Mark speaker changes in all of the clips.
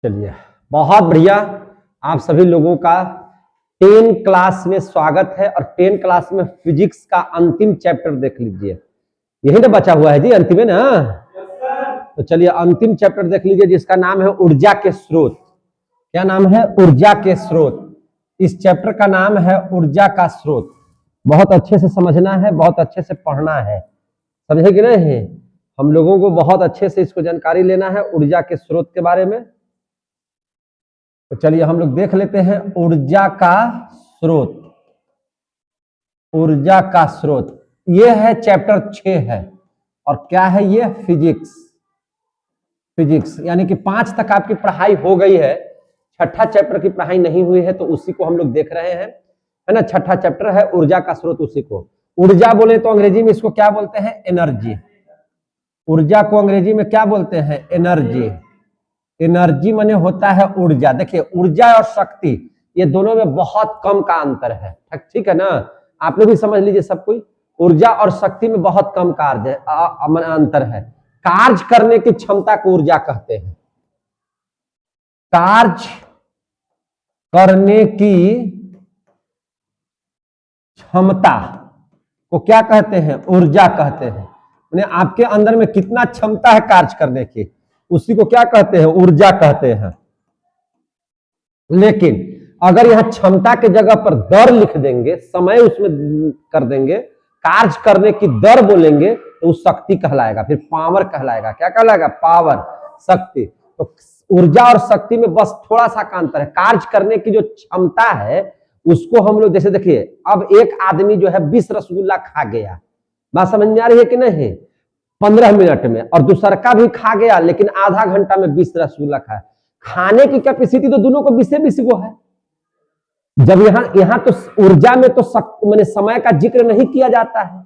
Speaker 1: चलिए, बहुत बढ़िया। आप सभी लोगों का 10 क्लास में स्वागत है और 10 क्लास में फिजिक्स का अंतिम चैप्टर देख लीजिए। यही ना बचा हुआ है जी, अंतिम है ना। तो चलिए अंतिम चैप्टर देख लीजिए जिसका नाम है ऊर्जा के स्रोत। क्या नाम है? ऊर्जा के स्रोत। इस चैप्टर का नाम है ऊर्जा का स्रोत। बहुत अच्छे से समझना है, बहुत अच्छे से पढ़ना है, समझे कि नहीं? हम लोगों को बहुत अच्छे से इसको जानकारी लेना है ऊर्जा के स्रोत के बारे में। तो चलिए हम लोग देख लेते हैं ऊर्जा का स्रोत। ऊर्जा का स्रोत ये है चैप्टर 6 है। और क्या है ये? फिजिक्स। फिजिक्स यानी कि 5 तक आपकी पढ़ाई हो गई है, छठा चैप्टर की पढ़ाई नहीं हुई है, तो उसी को हम लोग देख रहे हैं, है ना। छठा चैप्टर है ऊर्जा का स्रोत। उसी को ऊर्जा बोले तो अंग्रेजी में इसको क्या बोलते हैं? एनर्जी। ऊर्जा को अंग्रेजी में क्या बोलते हैं? एनर्जी। एनर्जी माने होता है ऊर्जा। देखिए ऊर्जा और शक्ति ये दोनों में बहुत कम का अंतर है, ठीक है ना। आप लोग भी समझ लीजिए सब कोई, ऊर्जा और शक्ति में बहुत कम कार्य अंतर है। कार्य करने की क्षमता को ऊर्जा कहते हैं। कार्य करने की क्षमता को क्या कहते हैं? ऊर्जा कहते हैं। आपके अंदर में कितना क्षमता है कार्य करने की, उसी को क्या कहते हैं? ऊर्जा कहते हैं। लेकिन अगर यहां क्षमता के जगह पर दर लिख देंगे, समय उसमें कर देंगे, कार्य करने की दर बोलेंगे, तो उस शक्ति कहलाएगा, फिर पावर कहलाएगा। क्या कहलाएगा? पावर, शक्ति। तो ऊर्जा और शक्ति में बस थोड़ा सा का अंतर है। कार्य करने की जो क्षमता है उसको हम लोग, जैसे देखिए अब एक आदमी जो है 20 रसगुल्ला खा गया, बात समझ में आ रही है कि नहीं? 15 मिनट में, और दूसरा का भी खा गया लेकिन आधा घंटा में 20 रसगुल्ला खाया। खाने की कैपेसिटी तो दोनों को 20 को है। जब यहां तो ऊर्जा में तो मैंने समय का जिक्र नहीं किया जाता है,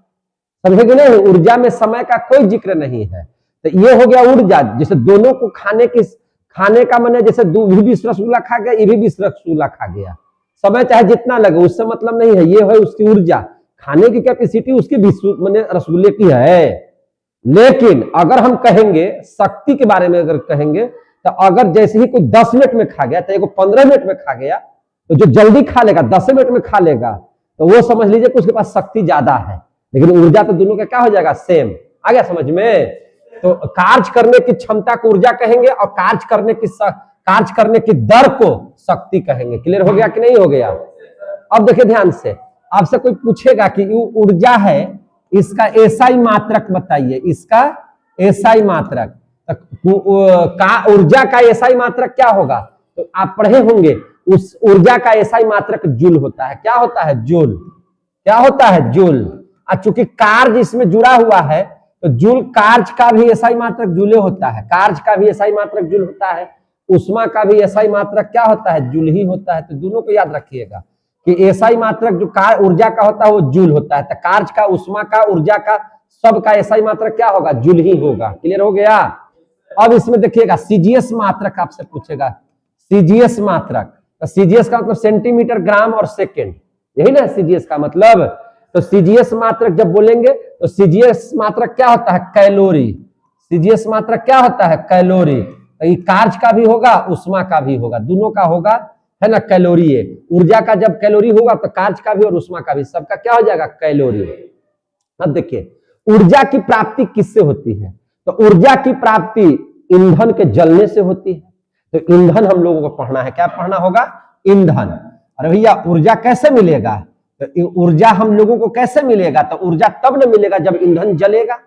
Speaker 1: समझे कि नहीं? ऊर्जा में समय का कोई जिक्र नहीं है। तो ये हो गया ऊर्जा। जैसे दोनों को खाने का मैंने, जैसे 20 रसगुल्ला खा गया, ये भी 20 रसगुल्ला खा गया, समय चाहे जितना लगे उससे मतलब नहीं है। ये है उसकी ऊर्जा, खाने की कैपेसिटी उसकी 20 मैंने रसगुल्ले की है। लेकिन अगर हम कहेंगे शक्ति के बारे में, अगर कहेंगे तो अगर जैसे ही कोई 10 मिनट में खा गया, तो एक 15 मिनट में खा गया, तो जो जल्दी खा लेगा 10 मिनट में खा लेगा, तो वो समझ लीजिए कि उसके पास शक्ति ज्यादा है। लेकिन ऊर्जा तो दोनों का क्या हो जाएगा? सेम। आ गया समझ में? तो कार्य करने की क्षमता को ऊर्जा कहेंगे और कार्य करने की दर को शक्ति कहेंगे। क्लियर हो गया कि नहीं हो गया? अब देखिए ध्यान से, आपसे कोई पूछेगा कि ऊर्जा है, इसका एसआई मात्रक बताइए, इसका एसआई मात्रक। ऊर्जा का एसआई मात्रक क्या होगा? तो आप पढ़े होंगे, उस ऊर्जा का एसआई मात्रक जूल होता है। क्या होता है? जूल। क्या होता है? जूल। चूंकि कार्य इसमें जुड़ा हुआ है, तो जूल, कार्य का भी एसआई मात्रक जूले होता है। कार्य का भी एसआई मात्रक जूल होता है, उष्मा का भी एसआई मात्रक क्या होता है? जूल ही होता है। तो दोनों को याद रखिएगा कि एसआई मात्रक जो कार्य ऊर्जा का होता है वो जूल होता है। तो कार्य का, उष्मा का, ऊर्जा का, सब का एसआई मात्रक क्या होगा? जूल ही होगा। क्लियर हो गया? अब इसमें देखिएगा सीजीएस मात्रक आपसे पूछेगा। सीजीएस मात्रक, तो सीजीएस का मतलब सेंटीमीटर, ग्राम और सेकेंड, यही ना सीजीएस का मतलब। तो सीजीएस मात्रक जब बोलेंगे तो सीजीएस मात्रक क्या होता है? कैलोरी। सीजीएस मात्रक क्या होता है? कैलोरी। तो ये कार्य का भी होगा, उष्मा का भी होगा, दोनों का होगा, है ना। कैलोरी है। ऊर्जा का जब कैलोरी होगा तो कार्य का भी और उष्मा का भी, सबका क्या हो जाएगा? कैलोरी। अब देखिए ऊर्जा की प्राप्ति किससे होती है? तो ऊर्जा की प्राप्ति ईंधन के जलने से होती है। तो ईंधन हम लोगों को पढ़ना है। क्या पढ़ना होगा? ईंधन। अरे भैया ऊर्जा कैसे मिलेगा? तो ऊर्जा हम लोगों को कैसे मिलेगा? तो ऊर्जा तब न मिलेगा जब ईंधन जलेगा।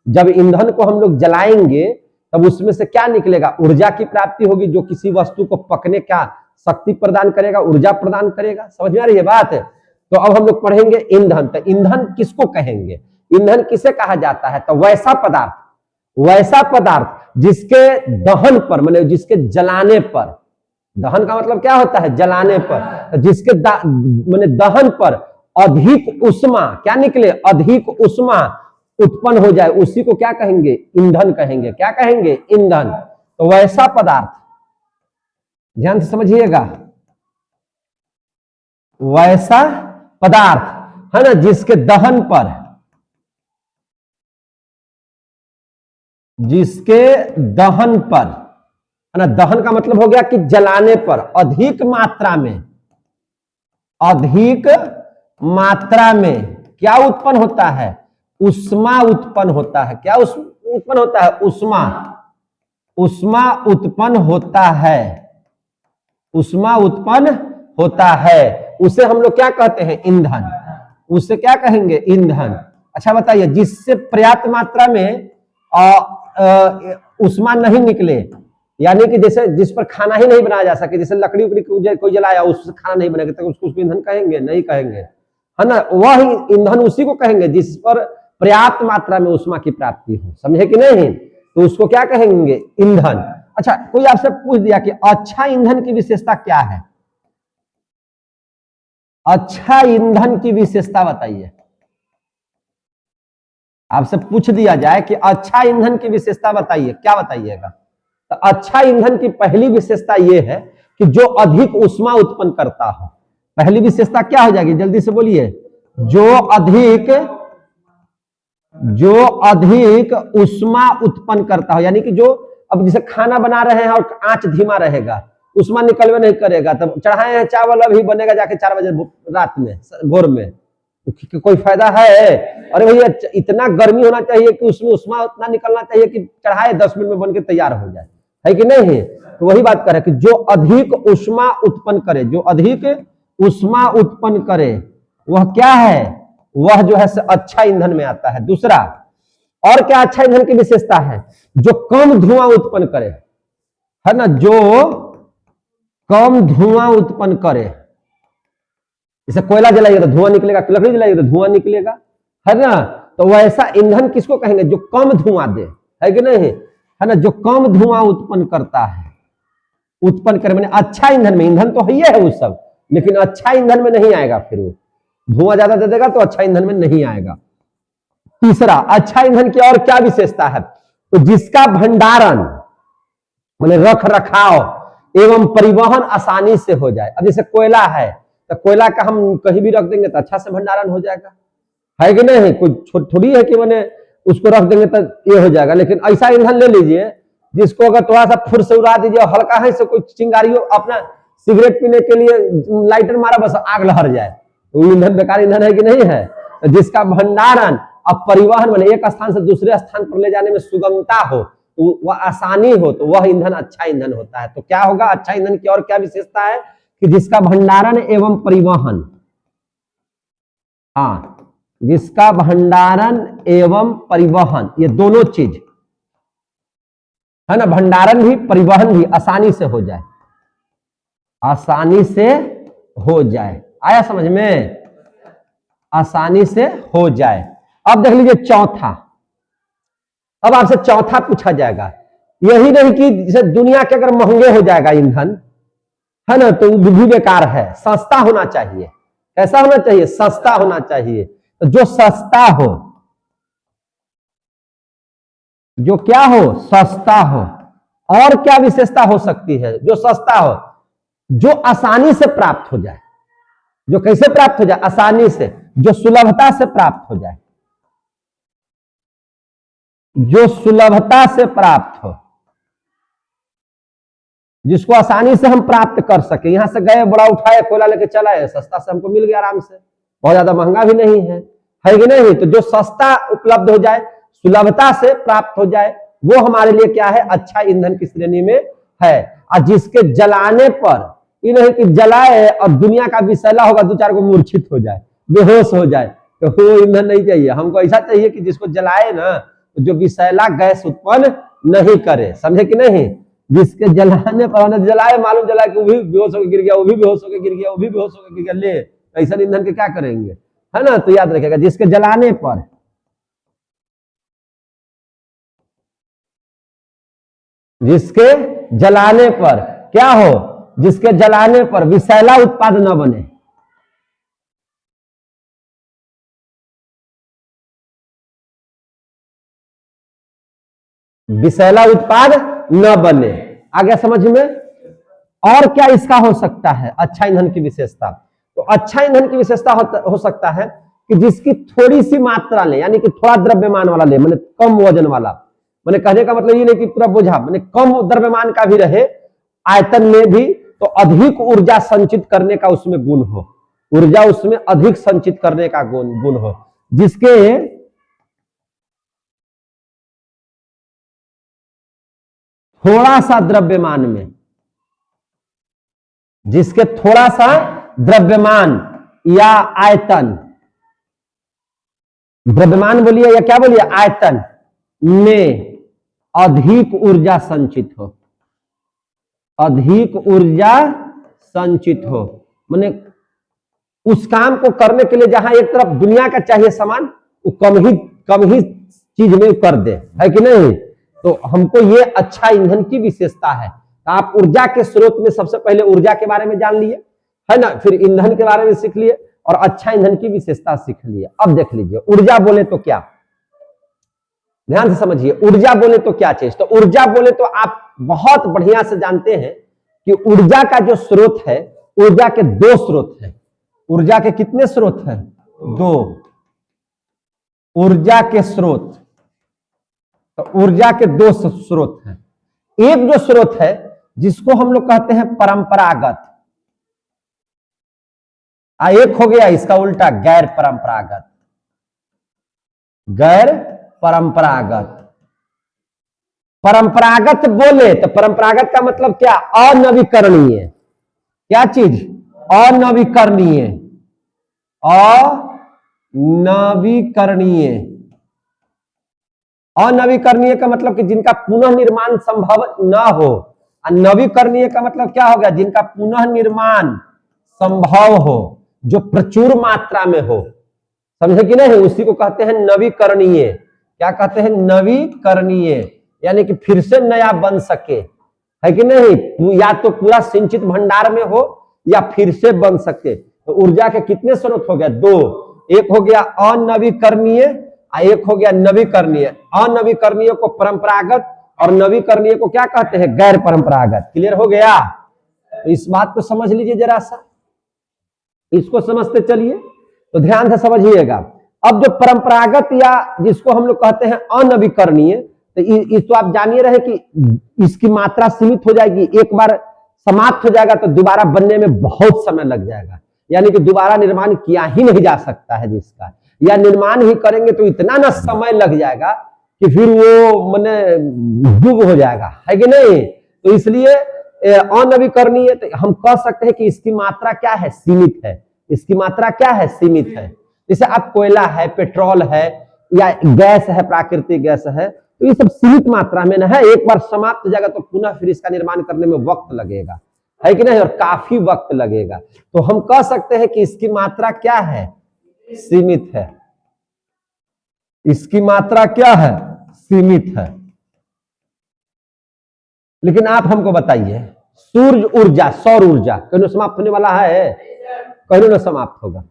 Speaker 1: जब ईंधन को हम लोग जलाएंगे तब उसमें से क्या निकलेगा? ऊर्जा की प्राप्ति होगी, जो किसी वस्तु को पकने का शक्ति प्रदान करेगा, ऊर्जा प्रदान करेगा। समझ में आ रही है बात? तो अब हम लोग पढ़ेंगे ईंधन। तो ईंधन किसको कहेंगे? ईंधन किसे कहा जाता है? तो वैसा पदार्थ जिसके दहन पर, मतलब जिसके जलाने पर, दहन का मतलब क्या होता है? जलाने पर। जिसके माने दहन पर अधिक उष्मा क्या निकले? अधिक उष्मा उत्पन्न हो जाए, उसी को क्या कहेंगे? ईंधन कहेंगे। क्या कहेंगे? ईंधन। तो वैसा पदार्थ, ध्यान से समझिएगा, वैसा पदार्थ है ना, जिसके दहन पर, है ना। दहन का मतलब हो गया कि जलाने पर अधिक मात्रा में क्या उत्पन्न होता है, उष्मा उत्पन्न होता है। क्या उत्पन्न होता है, उष्मा उत्पन्न होता है, उष्मा उत्पन्न होता है। उसे हम लोग क्या कहते हैं, ईंधन। उसे क्या कहेंगे, ईंधन। अच्छा बताइए, जिससे पर्याप्त मात्रा में उष्मा नहीं निकले, यानी कि जैसे जिस पर खाना ही नहीं बनाया जा सके, जैसे लकड़ी उकड़ी कोई जलाया उससे खाना नहीं बनेगा, तो उसको ईंधन कहेंगे, नहीं कहेंगे, है ना। वह ईंधन उसी को कहेंगे जिस पर पर्याप्त मात्रा में उष्मा की प्राप्ति हो, समझे कि नहीं, तो उसको क्या कहेंगे, ईंधन। अच्छा, कोई आपसे पूछ दिया कि अच्छा ईंधन की विशेषता क्या है, अच्छा ईंधन की विशेषता बताइए। आपसे पूछ दिया जाए कि अच्छा ईंधन की विशेषता बताइए, क्या बताइएगा। तो अच्छा ईंधन की पहली विशेषता यह है कि जो अधिक उष्मा उत्पन्न करता हो। पहली विशेषता क्या हो जाएगी, जल्दी से बोलिए। जो अधिक उष्मा उत्पन्न करता हो, यानी कि जो, अब जैसे खाना बना रहे हैं और आंच धीमा रहेगा, उष्मा निकलवे नहीं करेगा, तब चढ़ाए हैं चावल, अभी बनेगा जाके 4 बजे रात में, भोर में, कोई फायदा है। अरे भैया, इतना गर्मी होना चाहिए कि उसमें उष्मा उतना निकलना चाहिए कि चढ़ाए 10 मिनट में बन के तैयार हो जाए, है कि नहीं। तो वही बात कर रहे हैं कि जो अधिक उष्मा उत्पन्न करे, जो अधिक उष्मा उत्पन्न करे, वह क्या है, वह जो है अच्छा ईंधन में आता है। दूसरा, और क्या अच्छा ईंधन की विशेषता है, जो कम धुआं उत्पन्न करे, है ना, जो कम धुआं उत्पन्न करे। जैसे कोयला जलाइए तो धुआं निकलेगा, लकड़ी जलाइए तो धुआं निकलेगा, है ना। तो वैसा ईंधन किसको कहेंगे, जो कम धुआं दे, है कि नहीं, है ना, जो कम धुआं उत्पन्न करता है, उत्पन्न करे मैंने अच्छा ईंधन में। ईंधन तो है वो सब, लेकिन अच्छा ईंधन में नहीं आएगा, फिर वो धुआं ज्यादा दे देगा तो अच्छा ईंधन में नहीं आएगा। तीसरा, अच्छा ईंधन की और क्या विशेषता है, तो जिसका भंडारण माने रख रखाव एवं परिवहन आसानी से हो जाए। अब जैसे कोयला है, तो कोयला का हम कहीं भी रख देंगे तो अच्छा से भंडारण हो जाएगा, है कि नहीं। कोई थोड़ी है कि मैंने उसको रख देंगे तो ये हो जाएगा। लेकिन ऐसा ईंधन ले लीजिए जिसको अगर थोड़ा सा फुर से उड़ा दीजिए, हल्का है से कोई चिंगारियों, अपना सिगरेट पीने के लिए लाइटर मारा, बस आग लहर जाए, तो ईंधन बेकार ईंधन है कि नहीं है। तो जिसका भंडारण अब परिवहन माने एक स्थान से दूसरे स्थान पर ले जाने में सुगमता हो, तो वह आसानी हो, तो वह ईंधन अच्छा ईंधन होता है। तो क्या होगा, अच्छा ईंधन की और क्या विशेषता है, कि जिसका भंडारण एवं परिवहन, हाँ, जिसका भंडारण एवं परिवहन, ये दोनों चीज, है ना, भंडारण भी परिवहन भी आसानी से हो जाए, आसानी से हो जाए। आया समझ में, आसानी से हो जाए। अब देख लीजिए चौथा, अब आपसे चौथा पूछा जाएगा। यही नहीं कि जैसे दुनिया के अगर महंगे हो जाएगा ईंधन, है ना, तो भी बेकार है, सस्ता होना चाहिए। कैसा होना चाहिए, सस्ता होना चाहिए। तो जो सस्ता हो, जो क्या हो, सस्ता हो। और क्या विशेषता हो सकती है, जो सस्ता हो, जो आसानी से प्राप्त हो जाए। जो कैसे प्राप्त हो जाए, आसानी से, जो सुलभता से प्राप्त हो जाए, जो सुलभता से प्राप्त हो, जिसको आसानी से हम प्राप्त कर सके। यहां से गए, बड़ा उठाए, कोयला लेके चला है, सस्ता से हमको मिल गया आराम से, बहुत ज्यादा महंगा भी नहीं है, है कि नहीं। तो जो सस्ता उपलब्ध हो जाए, सुलभता से प्राप्त हो जाए, वो हमारे लिए क्या है, अच्छा ईंधन की श्रेणी में है। और जिसके जलाने पर, ये नहीं कि जलाए और दुनिया का विषैला होगा, 2-4 को मूर्छित हो जाए, बेहोश हो जाए, तो वो ईंधन नहीं चाहिए हमको। ऐसा चाहिए कि जिसको जलाए ना, तो जो विषैला गैस उत्पन्न नहीं करे, समझे कि नहीं। जिसके जलाने पर, जलाए मालूम जला कि वो भी बेहोश होकर गिर गया, वो भी बेहोश होकर गिर गया, वो भी बेहोश होकर गिर गया, ले ऐसा ईंधन के क्या करेंगे, है ना। तो याद रखिएगा, जिसके जलाने पर, जिसके जलाने पर क्या हो, जिसके जलाने पर विषैला उत्पाद न बने, विषैला उत्पाद न बने। आ गया समझ में। और क्या इसका हो सकता है अच्छा ईंधन की विशेषता, तो अच्छा ईंधन की विशेषता हो सकता है कि जिसकी थोड़ी सी मात्रा ले, यानी कि थोड़ा द्रव्यमान वाला ले, मतलब कम वजन वाला, मैंने कहने का मतलब ये नहीं कि पूरा बोझा, मैंने कम द्रव्यमान का भी रहे आयतन में भी, तो अधिक ऊर्जा संचित करने का उसमें गुण हो, ऊर्जा उसमें अधिक संचित करने का गुण हो, जिसके थोड़ा सा द्रव्यमान में, जिसके थोड़ा सा द्रव्यमान या आयतन, द्रव्यमान बोलिए या क्या बोलिए, आयतन में अधिक ऊर्जा संचित हो, अधिक ऊर्जा संचित हो। माने उस काम को करने के लिए जहां एक तरफ दुनिया का चाहिए सामान, वो कम ही चीज में कर दे, है कि नहीं। तो हमको ये अच्छा ईंधन की विशेषता है। तो आप ऊर्जा के स्रोत में सबसे पहले ऊर्जा के बारे में जान लिए, है ना, फिर ईंधन के बारे में सीख लिए और अच्छा ईंधन की विशेषता सीख लिए। अब देख लीजिए ऊर्जा बोले तो क्या, ध्यान से समझिए, ऊर्जा बोले तो क्या चीज। तो ऊर्जा बोले तो आप बहुत बढ़िया से जानते हैं कि ऊर्जा का जो स्रोत है, ऊर्जा के दो स्रोत हैं। ऊर्जा के कितने स्रोत हैं? दो ऊर्जा के स्रोत। तो ऊर्जा के दो स्रोत हैं। एक जो स्रोत है जिसको हम लोग कहते हैं परंपरागत, एक हो गया इसका उल्टा गैर परंपरागत। गैर परंपरागत, परंपरागत बोले तो परंपरागत का मतलब क्या? अनवीकरणीय। क्या चीज? अनवीकरणीय। अनवीकरणीय, अनवीकरणीय का मतलब कि जिनका पुनः निर्माण संभव ना हो। नवीकरणीय का मतलब क्या हो गया? जिनका पुनः निर्माण संभव हो, जो प्रचुर मात्रा में हो। समझे कि नहीं? उसी को कहते हैं नवीकरणीय। क्या कहते हैं? नवीकरणीय, यानी कि फिर से नया बन सके, है कि नहीं। या तो पूरा संचित भंडार में हो या फिर से बन सके। तो ऊर्जा के कितने स्रोत हो गया? दो। एक हो गया अनवीकरणीय, एक हो गया नवीकरणीय। अनवीकरणीय को परंपरागत और नवीकरणीय को क्या कहते हैं? गैर परंपरागत। क्लियर हो गया? तो इस बात को समझ लीजिए जरा सा, इसको समझते चलिए। तो ध्यान से समझिएगा। अब जो परंपरागत या जिसको हम लोग कहते हैं अनवीकरणीय, तो इस तो आप जानिए रहे कि इसकी मात्रा सीमित हो जाएगी, एक बार समाप्त हो जाएगा तो दोबारा बनने में बहुत समय लग जाएगा, यानी कि दोबारा निर्माण किया ही नहीं जा सकता है जिसका, या निर्माण ही करेंगे तो इतना ना समय लग जाएगा कि फिर वो माने डूब हो जाएगा, है कि नहीं। तो इसलिए अनवीकरणीय तो हम कह सकते हैं कि इसकी मात्रा क्या है? सीमित है। इसकी मात्रा क्या है? सीमित है। जैसे अब कोयला है, पेट्रोल है या गैस है, प्राकृतिक गैस है, तो ये सब सीमित मात्रा में ना है। एक बार समाप्त हो जाएगा तो पुनः फिर इसका निर्माण करने में वक्त लगेगा, है कि नहीं, और काफी वक्त लगेगा। तो हम कह सकते हैं कि इसकी मात्रा क्या है? सीमित है। इसकी मात्रा क्या है? सीमित है। लेकिन आप हमको बताइए, सूर्य ऊर्जा, सौर ऊर्जा कहीं समाप्त होने वाला है? कहीं ना समाप्त होगा,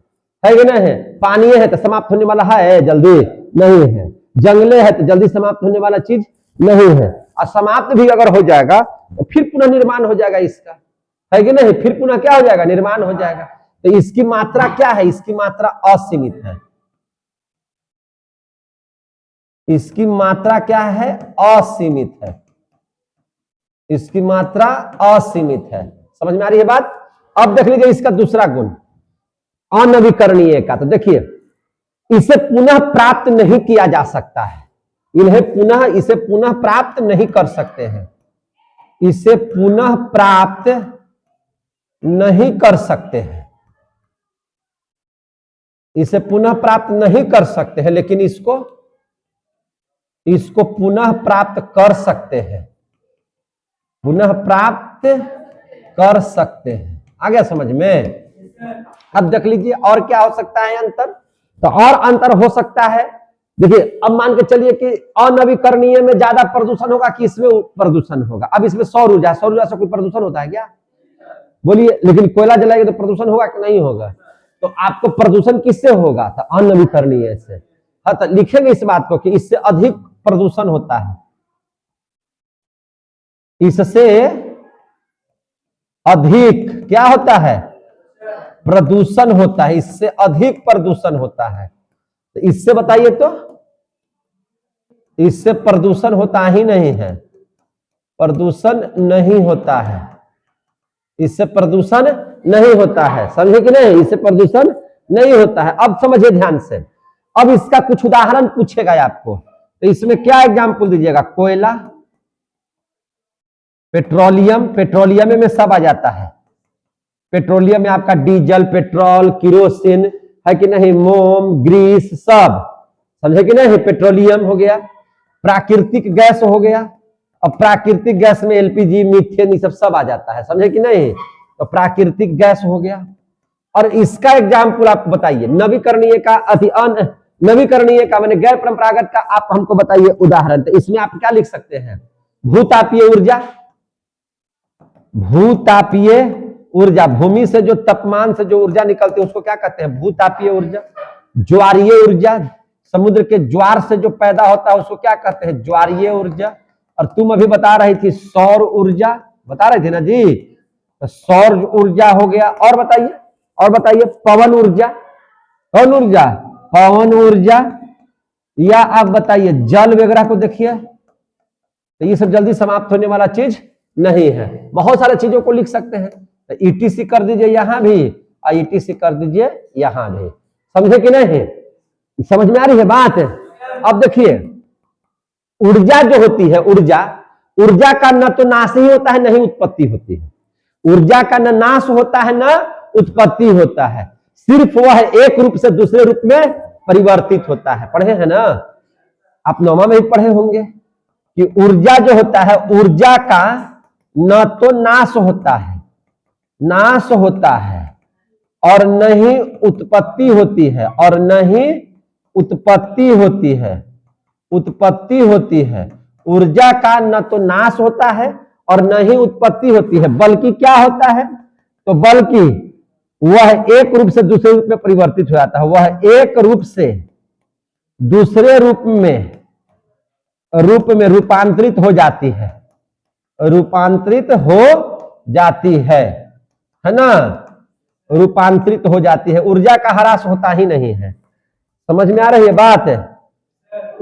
Speaker 1: है कि नहीं। पानी है तो समाप्त होने वाला है? जल्दी नहीं है। जंगले है तो जल्दी समाप्त होने वाला चीज नहीं है। और समाप्त भी अगर हो जाएगा तो फिर पुनः निर्माण हो जाएगा इसका, है कि नहीं। फिर पुनः क्या हो जाएगा? निर्माण हो जाएगा। तो इसकी मात्रा क्या है? इसकी मात्रा असीमित है। इसकी मात्रा क्या है? असीमित है। इसकी मात्रा असीमित है। समझ में आ रही है बात? अब देख लीजिए इसका दूसरा गुण अनवीकरणीय का। तो देखिए, इसे पुनः प्राप्त नहीं किया जा सकता है। इसे पुनः प्राप्त नहीं कर सकते हैं। इसे पुनः प्राप्त नहीं कर सकते हैं। इसे पुनः प्राप्त नहीं कर सकते हैं, लेकिन इसको पुनः प्राप्त कर सकते हैं। पुनः प्राप्त कर सकते हैं। आ गया समझ में? अब देख लीजिए और क्या हो सकता है अंतर। तो और अंतर हो सकता है, देखिए अब मान के चलिए कि अनवीकरणीय में ज्यादा प्रदूषण होगा कि इसमें प्रदूषण होगा। अब इसमें सौर ऊर्जा, सौर ऊर्जा से कोई प्रदूषण होता है क्या? बोलिए। लेकिन कोयला जलाएंगे तो प्रदूषण होगा कि नहीं होगा? तो आपको प्रदूषण किससे होगा? तो अनवीकरणीय से। हाँ, तो लिखेंगे इस बात को कि इससे अधिक प्रदूषण होता है। इससे अधिक क्या होता है? प्रदूषण होता है। इससे अधिक प्रदूषण होता है। तो इससे बताइए, तो इससे प्रदूषण होता ही नहीं है, प्रदूषण नहीं होता है, इससे प्रदूषण नहीं होता है, समझे कि नहीं, इससे प्रदूषण नहीं होता है। अब समझिए ध्यान से, अब इसका कुछ उदाहरण पूछेगा आपको, तो इसमें क्या एग्जाम्पल दीजिएगा, कोयला, पेट्रोलियम, पेट्रोलियम में सब आ जाता है, पेट्रोलियम में आपका डीजल, पेट्रोल, किरोसिन है कि नहीं, मोम, ग्रीस, सब, समझे कि नहीं, पेट्रोलियम हो गया। प्राकृतिक गैस हो गया, अब प्राकृतिक गैस में एलपीजी, मीथेन, ये सब आ जाता है, समझे कि नहीं, तो प्राकृतिक गैस हो गया। और इसका एग्जाम्पल आप बताइए, नवीकरणीय का, नवीकरणीय का मैंने गैर परंपरागत का आप हमको बताइए उदाहरण। तो इसमें आप क्या लिख सकते हैं, भूतापीय ऊर्जा, भूतापीय ऊर्जा, भूमि से जो तापमान से जो ऊर्जा निकलती है उसको क्या कहते हैं, भूतापीय ऊर्जा। ज्वारीय ऊर्जा, समुद्र के ज्वार से जो पैदा होता है उसको क्या कहते हैं, ज्वारीय ऊर्जा। और तुम अभी बता रही थी सौर ऊर्जा, बता रहे थे ना जी, तो सौर ऊर्जा हो गया। और बताइए, और बताइए, पवन ऊर्जा, कौन ऊर्जा, पवन ऊर्जा। या आप बताइए जल वगैरह को देखिए, तो ये सब जल्दी समाप्त होने वाला चीज नहीं है, बहुत सारे चीजों को लिख सकते हैं। तो ईटीसी कर दीजिए यहां भी, और ईटीसी कर दीजिए यहां भी, समझे कि नहीं, समझ में आ रही है बात। अब देखिए ऊर्जा जो होती है, ऊर्जा, ऊर्जा का न तो नाश ही होता है, न ही उत्पत्ति होती है। ऊर्जा का न नाश होता है, न उत्पत्ति होता है, सिर्फ वह एक रूप से दूसरे रूप में परिवर्तित होता है। पढ़े हैं ना आप, 9वां में भी पढ़े होंगे कि ऊर्जा जो होता है, ऊर्जा का न तो नाश होता है, नाश होता है, और न ही उत्पत्ति होती है, और न ही उत्पत्ति होती है, उत्पत्ति होती है। ऊर्जा का न तो नाश होता है और न ही उत्पत्ति होती है, बल्कि क्या होता है, तो बल्कि वह एक रूप से दूसरे रूप में परिवर्तित हो जाता है, वह एक रूप से दूसरे रूप में रूपांतरित हो जाती है, रूपांतरित हो जाती है ना, रूपांतरित हो जाती है। ऊर्जा का ह्रास होता ही नहीं है, समझ में आ रही है बात,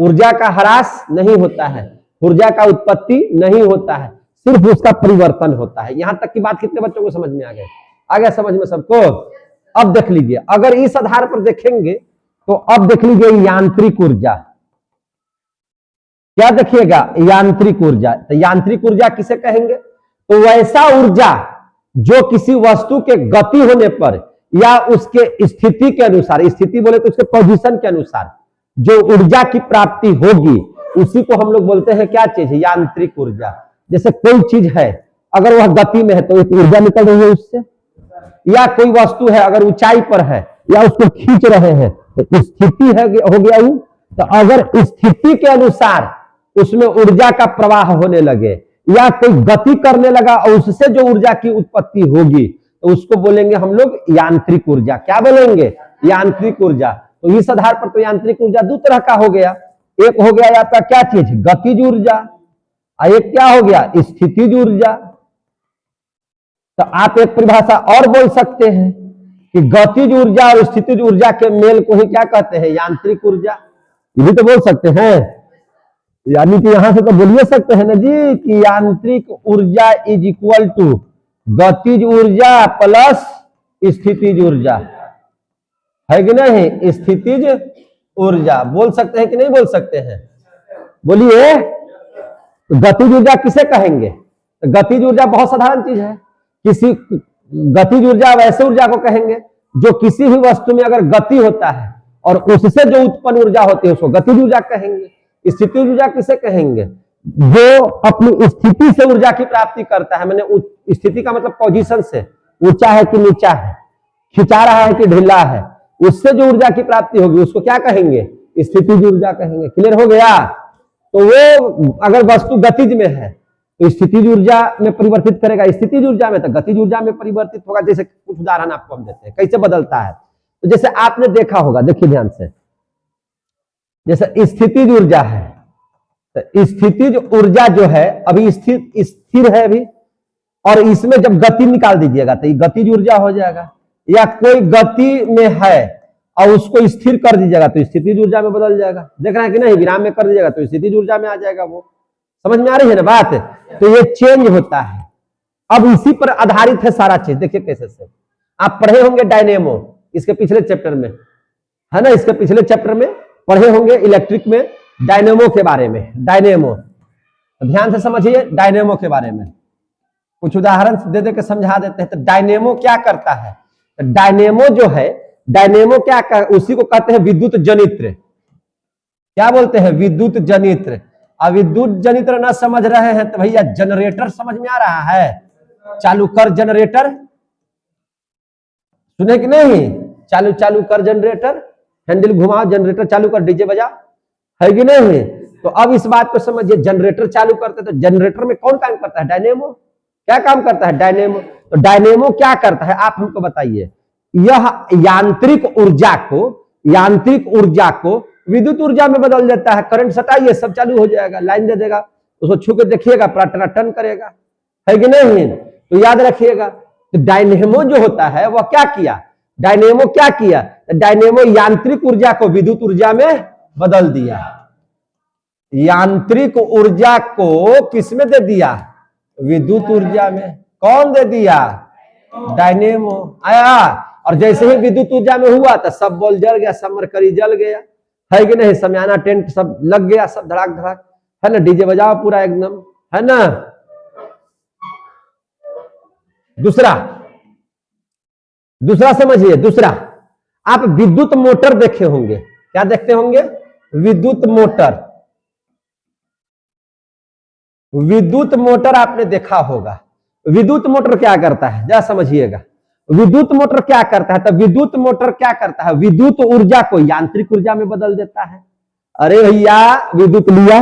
Speaker 1: ऊर्जा का ह्रास नहीं होता है, ऊर्जा का उत्पत्ति नहीं होता है, सिर्फ उसका परिवर्तन होता है। यहां तक की बात कितने बच्चों को समझ में आ गया समझ में सबको। अब देख लीजिए, अगर इस आधार पर देखेंगे तो अब देख लीजिए यांत्रिक ऊर्जा, क्या देखिएगा, यांत्रिक ऊर्जा। तो यांत्रिक ऊर्जा किसे कहेंगे, तो वैसा ऊर्जा जो किसी वस्तु के गति होने पर या उसके स्थिति के अनुसार, स्थिति बोले तो उसके पोजीशन के अनुसार जो ऊर्जा की प्राप्ति होगी, उसी को हम लोग बोलते हैं क्या चीज, यांत्रिक ऊर्जा। जैसे कोई चीज है, अगर वह गति में है तो एक ऊर्जा निकल रही है उससे, या कोई वस्तु है अगर ऊंचाई पर है या उसको खींच रहे हैं तो स्थिति है, हो गया वो। तो अगर स्थिति के अनुसार उसमें ऊर्जा का प्रवाह होने लगे या कोई गति करने लगा और उससे जो ऊर्जा की उत्पत्ति होगी तो उसको बोलेंगे हम लोग यांत्रिक ऊर्जा। क्या बोलेंगे, यांत्रिक ऊर्जा। तो इस आधार पर तो यांत्रिक ऊर्जा दो तरह का हो गया, एक हो गया आपका क्या चीज, गतिज ऊर्जा, और एक क्या हो गया, स्थितिज ऊर्जा। तो आप एक परिभाषा और बोल सकते हैं कि गतिज ऊर्जा और स्थितिज ऊर्जा के मेल को ही क्या कहते हैं, यांत्रिक ऊर्जा। ये भी तो बोल सकते हैं, यानी कि यहां से तो बोलिए सकते हैं ना जी कि यांत्रिक ऊर्जा इज इक्वल टू गतिज ऊर्जा प्लस स्थितिज ऊर्जा, है कि नहीं, स्थितिज ऊर्जा बोल सकते हैं कि नहीं बोल सकते हैं, बोलिए। गतिज ऊर्जा किसे कहेंगे, गतिज ऊर्जा बहुत साधारण चीज है। किसी गतिज ऊर्जा वैसे ऊर्जा को कहेंगे जो किसी भी वस्तु में अगर गति होता है और उससे जो उत्पन्न ऊर्जा होती है उसको गतिज ऊर्जा कहेंगे। स्थितिज ऊर्जा किसे कहेंगे, जो अपनी स्थिति से ऊर्जा की प्राप्ति करता है, मैंने स्थिति का मतलब पोजीशन से, ऊंचा है कि नीचा है, खिंचा रहा है कि ढीला है, उससे जो ऊर्जा की प्राप्ति होगी उसको क्या कहेंगे, स्थितिज ऊर्जा कहेंगे। क्लियर हो गया। तो वो अगर वस्तु गतिज में है तो स्थितिज ऊर्जा में परिवर्तित करेगा, स्थितिज ऊर्जा में तो गतिज ऊर्जा में परिवर्तित होगा। जैसे कुछ उदाहरण आपको हम देते हैं कैसे बदलता है। तो जैसे आपने देखा होगा, देखिए ध्यान से, जैसे स्थितिज ऊर्जा है, तो स्थितिज ऊर्जा जो है अभी स्थिर है अभी, और इसमें जब गति निकाल दीजिएगा तो ये गतिज ऊर्जा हो जाएगा। या कोई गति में है और उसको स्थिर कर दीजिएगा तो स्थितिज ऊर्जा में बदल जाएगा। देख रहे हैं कि नहीं, विराम में कर दीजिएगा तो स्थितिज ऊर्जा में आ जाएगा। वो समझ में आ रही है ना बात? तो ये चेंज होता है। अब इसी पर आधारित है सारा चीज। देखिए कैसे से आप पढ़े होंगे डायनेमो, इसके पिछले चैप्टर में है ना, इसके पिछले चैप्टर में पढ़े होंगे इलेक्ट्रिक में डायनेमो के बारे में। डायनेमो ध्यान से समझिए, डायनेमो के बारे में कुछ उदाहरण दे दे के समझा देते हैं। तो डायनेमो क्या करता है? तो डायनेमो जो है, डायनेमो क्या कर, उसी को कहते हैं विद्युत जनित्र। क्या बोलते हैं? विद्युत जनित्र। अब विद्युत जनित्र ना समझ रहे हैं तो भैया जनरेटर समझ में आ रहा है? चालू कर जनरेटर, सुने कि नहीं? चालू चालू कर जनरेटर, हैंडल घुमाओ जनरेटर चालू कर, डीजे बजा, है कि नहीं? तो अब इस बात को समझिए, जनरेटर चालू करते तो जनरेटर में कौन काम करता है? डायनेमो। क्या काम करता है? डायनेमो। तो डायनेमो क्या करता है आप हमको बताइए। यह यांत्रिक ऊर्जा को विद्युत ऊर्जा में बदल देता है। करंट सटाइए, सब चालू हो जाएगा, लाइन दे देगा, उसको छू के देखिएगा, टन करेगा, है कि नहीं? तो याद रखिएगा, तो डायनेमो जो होता है वह क्या किया? डायनेमो क्या किया? डायनेमो यांत्रिक ऊर्जा को विद्युत ऊर्जा में बदल दिया। यांत्रिक ऊर्जा को किसमें दे दिया? विद्युत ऊर्जा में। कौन दे दिया? डायनेमो आया। और जैसे ही विद्युत ऊर्जा में हुआ तो सब बॉल जल गया, सब मरकरी जल गया, है कि नहीं? समयाना टेंट सब लग गया, सब धड़ाक धड़ाक, है ना? डीजे बजाओ पूरा एकदम, है ना? दूसरा समझिए। दूसरा, आप विद्युत मोटर देखे होंगे। क्या देखते होंगे? विद्युत मोटर। विद्युत मोटर आपने देखा होगा। विद्युत मोटर क्या करता है जरा समझिएगा। विद्युत मोटर क्या करता है? तो विद्युत मोटर क्या करता है? विद्युत ऊर्जा को यांत्रिक ऊर्जा में बदल देता है। अरे भैया, विद्युत लिया,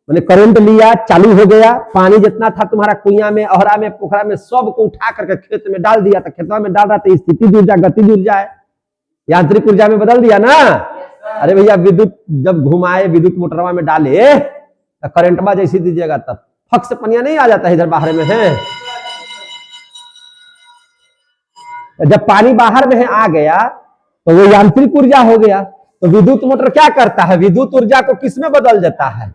Speaker 1: मैंने करंट लिया, चालू हो गया, पानी जितना था तुम्हारा कुइया में, अहरा में, पोखरा में, सब को उठा करके खेत में डाल दिया। तो खेतवा में डाल रहा था, स्थितिज ऊर्जा गतिज ऊर्जा है, यांत्रिक ऊर्जा में बदल दिया ना। अरे भैया, विद्युत जब घुमाए, विद्युत मोटरवा में डाले तो करंटवा जैसी दीजिएगा तब फक से पनिया नहीं आ जाता है, इधर बाहर में है। जब पानी बाहर में है आ गया तो वो यांत्रिक ऊर्जा हो गया। तो विद्युत मोटर क्या करता है? विद्युत ऊर्जा को किस में बदल देता है?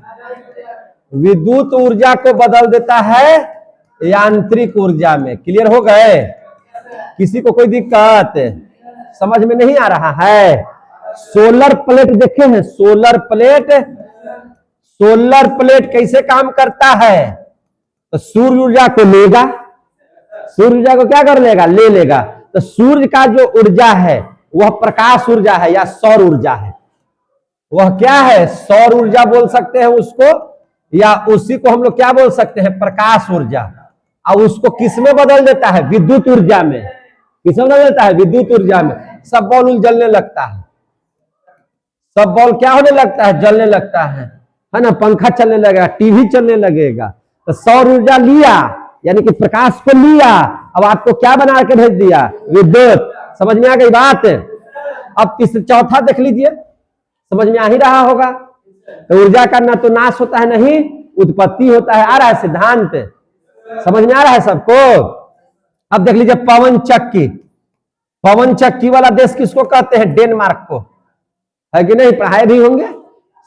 Speaker 1: विद्युत ऊर्जा को बदल देता है यांत्रिक ऊर्जा में। क्लियर हो गए? किसी को कोई दिक्कत समझ में नहीं आ रहा है? सोलर प्लेट देखे हैं? सोलर प्लेट कैसे काम करता है? तो सूर्य ऊर्जा को लेगा, सूर्य ऊर्जा को क्या कर लेगा? ले लेगा। तो सूर्य का जो ऊर्जा है वह प्रकाश ऊर्जा है या सौर ऊर्जा है? वह क्या है? सौर ऊर्जा बोल सकते हैं उसको, या उसी को हम लोग क्या बोल सकते हैं? प्रकाश ऊर्जा। और उसको किस में बदल देता है? विद्युत ऊर्जा में। किस में बदल देता है? विद्युत ऊर्जा में। सब बॉल जलने लगता है, सब बॉल क्या होने लगता है? जलने लगता है ना? पंखा चलने लगेगा, टीवी चलने लगेगा। तो सौर ऊर्जा लिया, यानी कि प्रकाश को लिया, अब आपको क्या बना के भेज दिया? विद्युत। समझ में आ गई बात? अब चौथा देख लीजिए, समझ में आ ही रहा होगा। तो ऊर्जा का ना तो नाश होता है, नहीं उत्पत्ति होता है। आ रहा है सिद्धांत? समझ में आ रहा है सबको? अब देख लीजिए पवन चक्की। पवन चक्की वाला देश किसको कहते हैं? डेनमार्क को, है कि नहीं? पढ़ाए भी होंगे।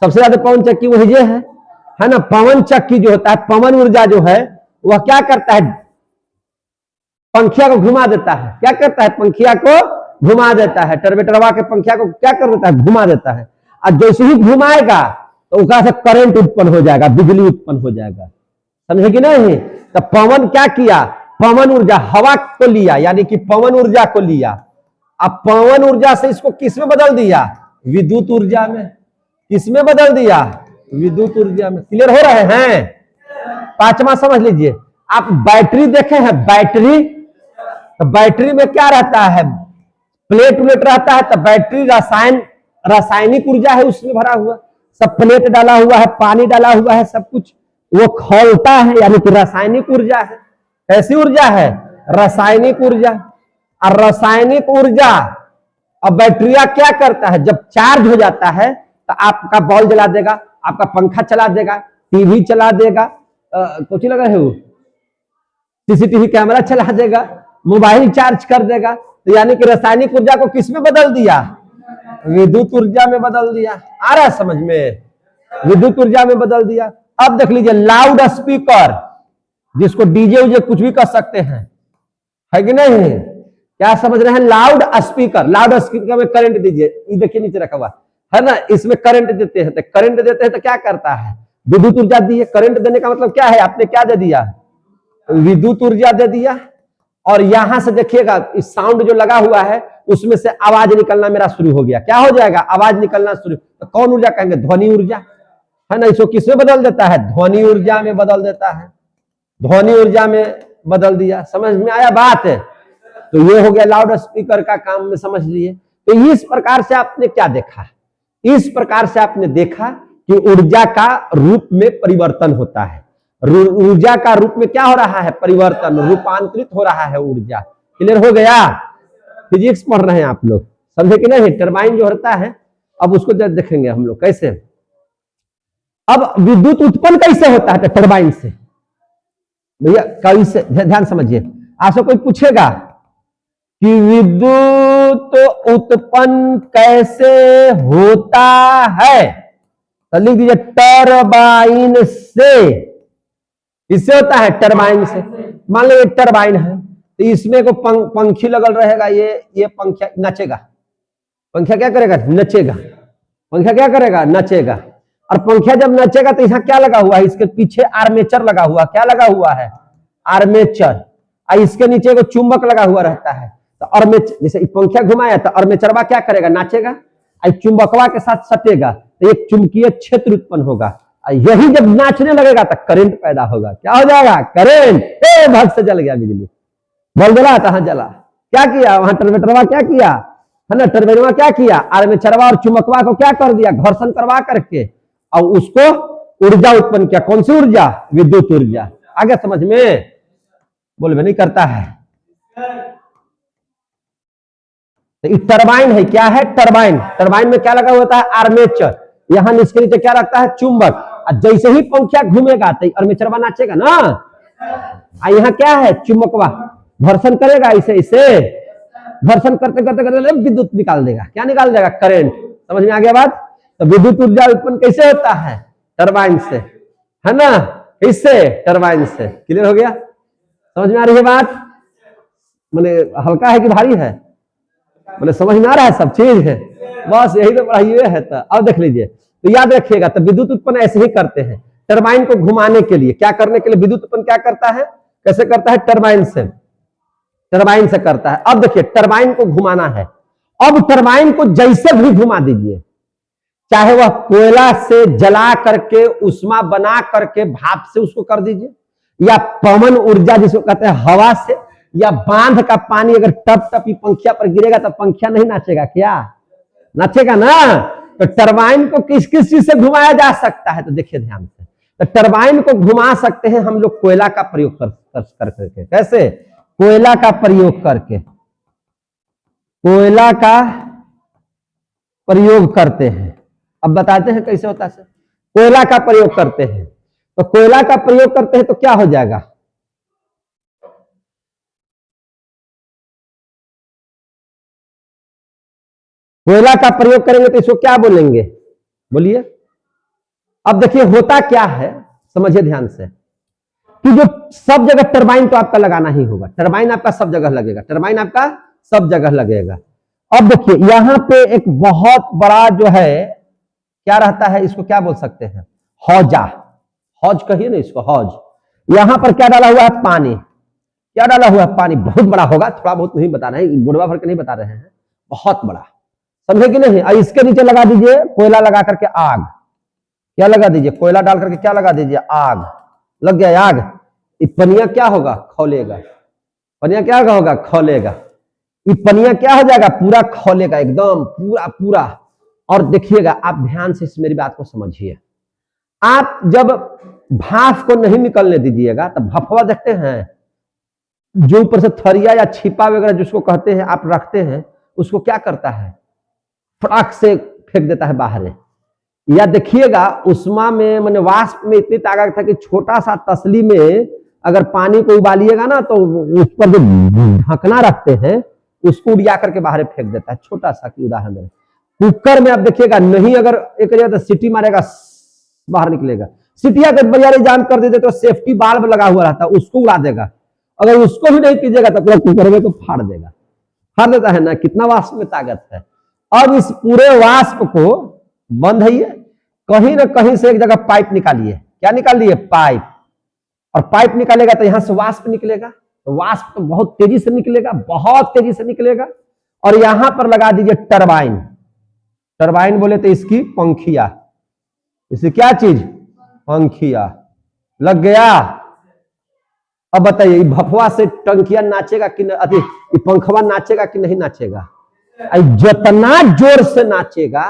Speaker 1: सबसे ज्यादा पवन चक्की वही है ना? पवन चक्की जो होता है, पवन ऊर्जा जो है, वह क्या करता है? पंखिया को घुमा देता है। क्या करता है? पंखिया को घुमा देता है। टर्बेटरवा के पंखिया को क्या कर देता है? घुमा देता है। और जैसे ही घुमाएगा तो उसका से करंट उत्पन्न हो जाएगा, बिजली उत्पन्न हो जाएगा। समझे कि नहीं? तो पवन क्या किया? पवन ऊर्जा हवा को लिया, यानी कि पवन ऊर्जा को लिया। अब पवन ऊर्जा से इसको किस में बदल दिया? विद्युत ऊर्जा में। किस में बदल दिया? विद्युत ऊर्जा में। क्लियर हो रहे हैं? पांचवा समझ लीजिए। आप बैटरी देखे हैं? बैटरी, तो बैटरी में क्या रहता है? प्लेट उलेट रहता है। तो बैटरी रासायनिक ऊर्जा है उसमें भरा हुआ, सब प्लेट डाला हुआ है, पानी डाला हुआ है, सब कुछ वो खोलता है, यानी कि रासायनिक ऊर्जा है। कैसी ऊर्जा है? रासायनिक ऊर्जा। और रासायनिक ऊर्जा, अब बैटरिया क्या करता है? जब चार्ज हो जाता है तो आपका बॉल जला देगा, आपका पंखा चला देगा, टीवी चला देगा, कुछ लगा है वो, सीसीटीवी कैमरा चला देगा, मोबाइल चार्ज कर देगा। तो यानी कि रासायनिक ऊर्जा को किस में बदल दिया? विद्युत ऊर्जा में बदल दिया। आ रहा है समझ में? विद्युत ऊर्जा में बदल दिया। अब देख लीजिए लाउड स्पीकर, जिसको डीजे उजे कुछ भी कर सकते हैं, है कि नहीं? क्या समझ रहे हैं? लाउड स्पीकर, लाउड स्पीकर में करंट दीजिए, ये देखिए नीचे रखा हुआ है ना, इसमें करंट देते हैं, तो करंट देते हैं तो क्या करता है? विद्युत ऊर्जा दी। करंट देने का मतलब क्या है? आपने क्या दे दिया? विद्युत ऊर्जा दे दिया। और यहां से देखिएगा इस साउंड जो लगा हुआ है उसमें से आवाज निकलना मेरा शुरू हो गया। क्या हो जाएगा? आवाज निकलना शुरू। तो कौन ऊर्जा कहेंगे? ध्वनि ऊर्जा, है ना। इसको किसमें बदल देता है? ध्वनि ऊर्जा में बदल देता है। ध्वनि ऊर्जा में बदल दिया। समझ में आया बात है? तो ये हो गया लाउड स्पीकर का काम में, समझ लिए। तो इस प्रकार से आपने क्या देखा? इस प्रकार से आपने देखा कि ऊर्जा का रूप में परिवर्तन होता है। ऊर्जा का रूप में क्या हो रहा है? परिवर्तन, रूपांतरित हो रहा है ऊर्जा। क्लियर हो गया? फिजिक्स पढ़ रहे हैं आप लोग, समझे कि नहीं? टरबाइन जो होता है, अब उसको जब देखेंगे हम लोग कैसे। अब विद्युत उत्पन्न कैसे होता है टरबाइन से? भैया कैसे, ध्यान समझिए। आपसे कोई पूछेगा कि विद्युत उत्पन्न कैसे होता है, तो लिख दीजिए टरबाइन से। इससे होता है टरबाइन से। मान लो एक टरबाइन है, तो इसमें को पंखी लगल रहेगा, ये पंखा नचेगा। पंखा क्या करेगा? नचेगा। पंखा क्या करेगा? नचेगा। और पंखा जब नचेगा तो यहाँ क्या लगा हुआ है? इसके पीछे आर्मेचर लगा हुआ। क्या लगा हुआ है? आर्मेचर। और इसके नीचे को चुंबक लगा हुआ रहता है। तो आर्मेचर, जैसे पंखा घुमाया तो आर्मेचरवा क्या करेगा? नाचेगा। और चुंबकवा के साथ सटेगा तो एक चुंबकीय क्षेत्र उत्पन्न होगा। यही जब नाचने लगेगा तो करंट पैदा होगा। क्या हो जाएगा? करंट। भाग से जल गया बिजली, बल्ब जला, कहां जला? क्या किया वहां? टर्मिनेटरवा क्या किया, है ना? टर्मिनेटरवा क्या किया? आर्मेचरवा और चुंबकवा को क्या कर दिया? घर्षण करवा करके और उसको ऊर्जा उत्पन्न किया। कौन सी ऊर्जा? विद्युत ऊर्जा। आगे समझ में? बोलबे नहीं करता है। तो टरबाइन है। क्या है? टरबाइन। टरबाइन में क्या लगा होता है? आर्मेचर। यहां इसके नीचे क्या रखता है? चुंबक। जैसे ही पंखा घूमेगा तो आर्मेचरवा नाचेगा ना। यहाँ क्या है? चुंबकवा घर्षण करेगा, इसे इसे घर्षण करते करते करते विद्युत निकाल देगा। क्या निकाल देगा? करंट। समझ में आ गया बात? तो विद्युत ऊर्जा उत्पन्न कैसे होता है? टरबाइन से, है ना। इससे टरबाइन से। क्लियर हो गया? समझ में आ रही है बात? मैंने हल्का है कि भारी है? मैंने समझ में आ रहा है सब चीज है? बस यही तो पढ़ाई है। तो अब देख लीजिए, तो याद रखिएगा। तो विद्युत उत्पन्न ऐसे ही करते हैं। टरबाइन को घुमाने के लिए, क्या करने के लिए विद्युत उत्पन्न क्या करता है? कैसे करता है? टरबाइन से। टरबाइन से करता है। अब देखिए टरबाइन को घुमाना है। अब टरबाइन को जैसे भी घुमा दीजिए, चाहे वह कोयला से जला करके उष्मा बना करके भाप से उसको कर दीजिए, या पवन ऊर्जा जिसको कहते हैं हवा से, या बांध का पानी अगर टप टप पंखिया पर गिरेगा तो पंखिया नहीं नाचेगा? क्या नाचेगा ना। तो टरबाइन को किस किस चीज से घुमाया जा सकता है? तो देखिए ध्यान से। तो टरबाइन को घुमा सकते हैं हम लोग कोयला का प्रयोग कर करके। कैसे? कोयला का प्रयोग करके। कोयला का प्रयोग करते हैं। अब बताते हैं कैसे होता है। कोयला का प्रयोग करते हैं। तो कोयला का प्रयोग करते हैं तो क्या हो जाएगा? कोयला का प्रयोग करेंगे तो इसको क्या बोलेंगे? बोलिए। अब देखिए होता क्या है, समझिए ध्यान से, कि जो सब जगह टरबाइन तो आपका लगाना ही होगा। टरबाइन आपका सब जगह लगेगा। टरबाइन आपका सब जगह लगेगा। अब देखिए यहां पे एक बहुत बड़ा जो है क्या रहता है, इसको क्या बोल सकते हैं? हौजा। हौज कहिए ना इसको, हौज। यहां पर क्या डाला हुआ है? पानी। क्या डाला हुआ है? पानी। बहुत बड़ा होगा, थोड़ा बहुत नहीं बता रहे हैं, बुढ़वा भर के नहीं बता रहे हैं, बहुत बड़ा, समझे कि नहीं? और इसके नीचे लगा दीजिए कोयला लगा करके आग। क्या लगा दीजिए? कोयला डाल करके क्या लगा दीजिए? आग। लग गया आग। पनिया क्या होगा? खौलेगा। पनिया क्या होगा? खौलेगा। ये पनिया क्या हो जाएगा? पूरा खौलेगा, एकदम पूरा पूरा। और देखिएगा आप ध्यान से मेरी बात को समझिए। आप जब भाप को नहीं निकलने दीजिएगा तो भफवा देखते हैं जो ऊपर से थरिया या छिपा वगैरह जिसको कहते हैं आप रखते हैं, उसको क्या करता है? फटाक से फेंक देता है बाहर। या देखिएगा उष्मा में मैंने वाष्प में इतनी ताकत था कि छोटा सा तसली में अगर पानी को उबालिएगा ना तो उस पर जो ढकना रखते हैं उसको उड़िया करके बाहर फेंक देता है। छोटा सा की उदाहरण है। कुकर में आप देखिएगा नहीं, अगर एक जगह सीटी मारेगा बाहर निकलेगा। सीटिया के बजाय जाम कर देते तो सेफ्टी बाल्ब लगा हुआ रहता है, उसको उड़ा देगा। अगर उसको भी नहीं कीजिएगा तो पूरा कुकर में तो फाड़ देगा, फाड़ देता है ना। कितना वाष्प में ताकत है। अब इस पूरे वाष्प को बंद है, कहीं ना कहीं से एक जगह पाइप निकालिए। क्या निकालिए? पाइप। और पाइप निकालेगा तो यहां से वाष्प निकलेगा, तो वाष्प तो बहुत तेजी से निकलेगा, बहुत तेजी से निकलेगा। और यहां पर लगा दीजिए टरबाइन। टरबाइन बोले तो इसकी पंखिया, इसकी क्या चीज? पंखिया। लग गया। अब बताइए भफवा से टंकिया नाचेगा कि नहीं, पंखवा नाचेगा कि नहीं नाचेगा? जितना जोर से नाचेगा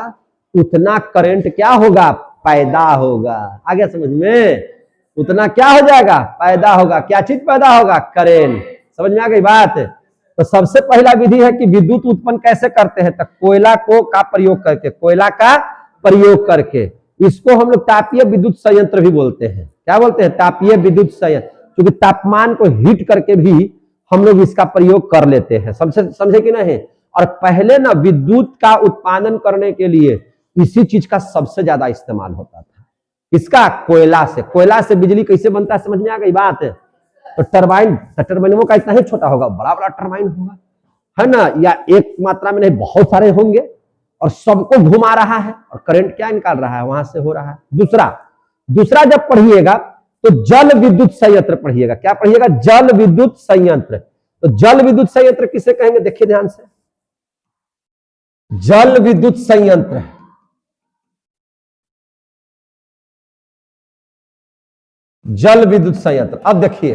Speaker 1: उतना करंट क्या होगा? पैदा होगा। आगे समझ में? उतना क्या हो जाएगा? पैदा होगा। क्या चीज पैदा होगा? करंट। समझ में आ गई बात? तो सबसे पहला विधि है कि विद्युत उत्पन्न कैसे करते हैं, तो कोयला का प्रयोग करके, कोयला का प्रयोग करके। इसको हम लोग तापीय विद्युत संयंत्र भी बोलते हैं। क्या बोलते हैं? तापीय विद्युत संयंत्र। क्योंकि तापमान को हीट करके भी हम लोग इसका प्रयोग कर लेते हैं। समझे कि नहीं? और पहले ना विद्युत का उत्पादन करने के लिए इसी चीज का सबसे ज्यादा इस्तेमाल होता था। इसका? कोयला से। कोयला से बिजली कैसे बनता है, समझ में आ गई बात? तो टरबाइन, टरबाइनों का इतना ही छोटा होगा, बड़ा बड़ा टरबाइन होगा, है ना? या एक मात्रा में नहीं, बहुत सारे होंगे और सबको घुमा रहा है और करंट क्या निकाल रहा है? वहां से हो रहा है। दूसरा जब पढ़िएगा तो जल विद्युत संयंत्र पढ़िएगा। क्या पढ़िएगा? जल विद्युत संयंत्र। तो जल विद्युत संयंत्र किसे कहेंगे? देखिए ध्यान से, जल विद्युत संयंत्र। जल विद्युत संयंत्र। अब देखिए,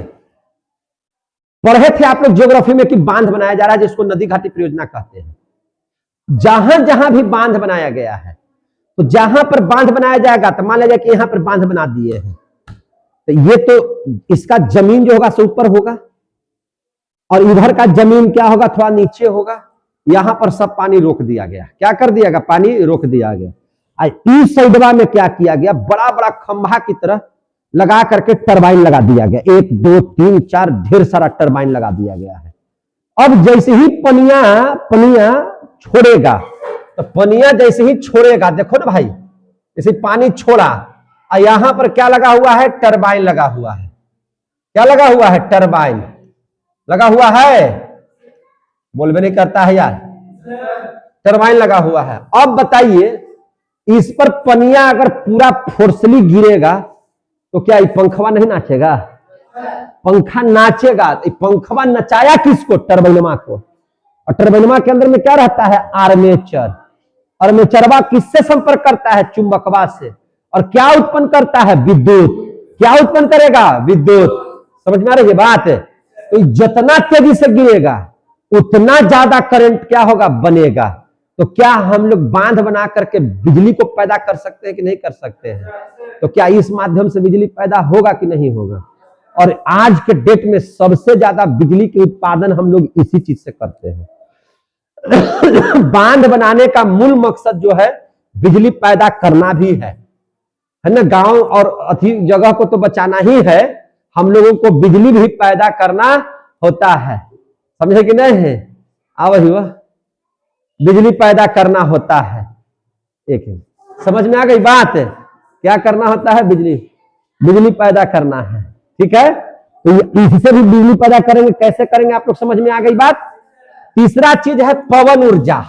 Speaker 1: पढ़े थे आप लोग ज्योग्राफी में कि बांध बनाया जा रहा है जिसको नदी घाटी परियोजना कहते हैं। जहां जहां भी बांध बनाया गया है, तो जहां पर बांध बनाया जाएगा तो मान लीजिए कि यहां पर बांध बना दिए हैं, तो ये तो इसका जमीन जो होगा सो ऊपर होगा और इधर का जमीन क्या होगा? थोड़ा नीचे होगा। यहां पर सब पानी रोक दिया गया। क्या कर दिया गया? पानी रोक दिया गया। इस साइडवा में क्या किया गया? बड़ा बड़ा खंभा की तरह लगा करके टरबाइन लगा दिया गया। 1 2 3 4 ढेर सारा टरबाइन लगा दिया गया है। अब जैसे ही पनिया छोड़ेगा, तो पनिया जैसे ही छोड़ेगा, देखो ना भाई, जैसे पानी छोड़ा और यहां पर क्या लगा हुआ है? टरबाइन लगा हुआ है। क्या लगा हुआ है? टरबाइन लगा हुआ है। बोलबे नहीं करता है यार। टरबाइन लगा हुआ है। अब बताइए, इस पर पनिया अगर पूरा फोर्सली गिरेगा तो क्या ये पंखवा नहीं नाचेगा? पंखा नाचेगा। पंखवा नचाया किसको? टरबाइनमा को। और टरबाइनमा के अंदर में क्या रहता है? आर्मेचर। आर्मेचरवा किससे संपर्क करता है? चुंबकवा से। और क्या उत्पन्न करता है? विद्युत। क्या उत्पन्न करेगा? विद्युत। समझ में आ रही है बात? तो जितना तेजी से गिरेगा उतना ज्यादा करंट क्या होगा? बनेगा। तो क्या हम लोग बांध बना करके बिजली को पैदा कर सकते हैं कि नहीं कर सकते हैं? तो क्या इस माध्यम से बिजली पैदा होगा कि नहीं होगा? और आज के डेट में सबसे ज्यादा बिजली के उत्पादन हम लोग इसी चीज से करते हैं। बांध बनाने का मूल मकसद जो है बिजली पैदा करना भी है ना? गांव और अति जगह को तो बचाना ही है, हम लोगों को बिजली भी पैदा करना होता है। समझे कि नहीं है? वही वह बिजली पैदा करना होता है। एक समझ में आ गई बात? क्या करना होता है? बिजली पैदा करना है। ठीक है, तो इससे भी बिजली पैदा करेंगे। कैसे करेंगे आप लोग समझ में आ गई बात? तीसरा चीज है पवन ऊर्जा।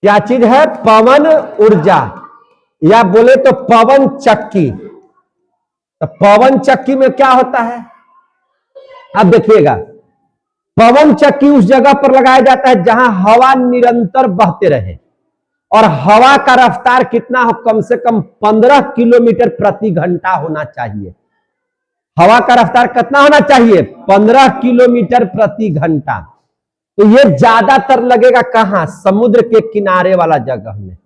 Speaker 1: क्या चीज है? पवन ऊर्जा, या बोले तो पवन चक्की। तो पवन चक्की में क्या होता है? अब देखिएगा, पवन चक्की उस जगह पर लगाया जाता है जहां हवा निरंतर बहते रहे और हवा का रफ्तार कितना हो? कम से कम 15 किलोमीटर प्रति घंटा होना चाहिए। हवा का रफ्तार कितना होना चाहिए? 15 किलोमीटर प्रति घंटा। तो ये ज्यादातर लगेगा कहां? समुद्र के किनारे वाला जगह में।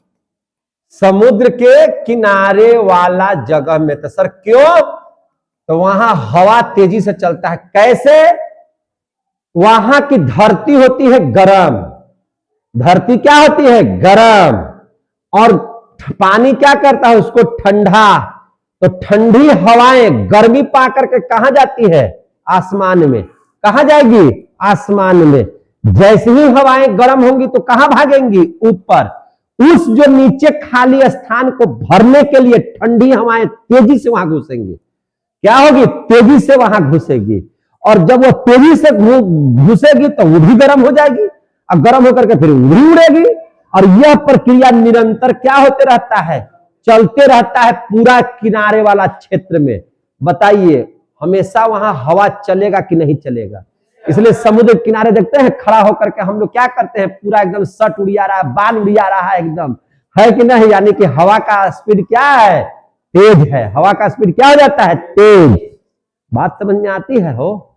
Speaker 1: समुद्र के किनारे वाला जगह में। तो सर क्यों? तो वहां हवा तेजी से चलता है। कैसे? वहां की धरती होती है गरम। धरती क्या होती है? गरम। और पानी क्या करता है? उसको ठंडा। तो ठंडी हवाएं गर्मी पाकर के कहां जाती है? आसमान में। कहां जाएगी? आसमान में। जैसे ही हवाएं गर्म होंगी तो कहां भागेंगी? ऊपर। उस जो नीचे खाली स्थान को भरने के लिए ठंडी हवाएं तेजी से वहां घुसेंगी। क्या होगी? तेजी से वहां घुसेगी, और जब वो तेजी से घुसेगी तो वो भी गर्म हो जाएगी, और गर्म होकर के फिर वो भी उड़ेगी। और यह प्रक्रिया निरंतर क्या होते रहता है? चलते रहता है पूरा किनारे वाला क्षेत्र में। बताइए हमेशा वहां हवा चलेगा कि नहीं चलेगा? इसलिए समुद्र किनारे देखते हैं खड़ा होकर के हम लोग क्या करते हैं, पूरा एकदम शर्ट उड़िया रहा है, बाल उड़िया रहा है, एकदम है कि नहीं? यानी कि हवा का स्पीड क्या है? तेज है। हवा का स्पीड क्या हो जाता है? तेज। बात समझ में आती है? हो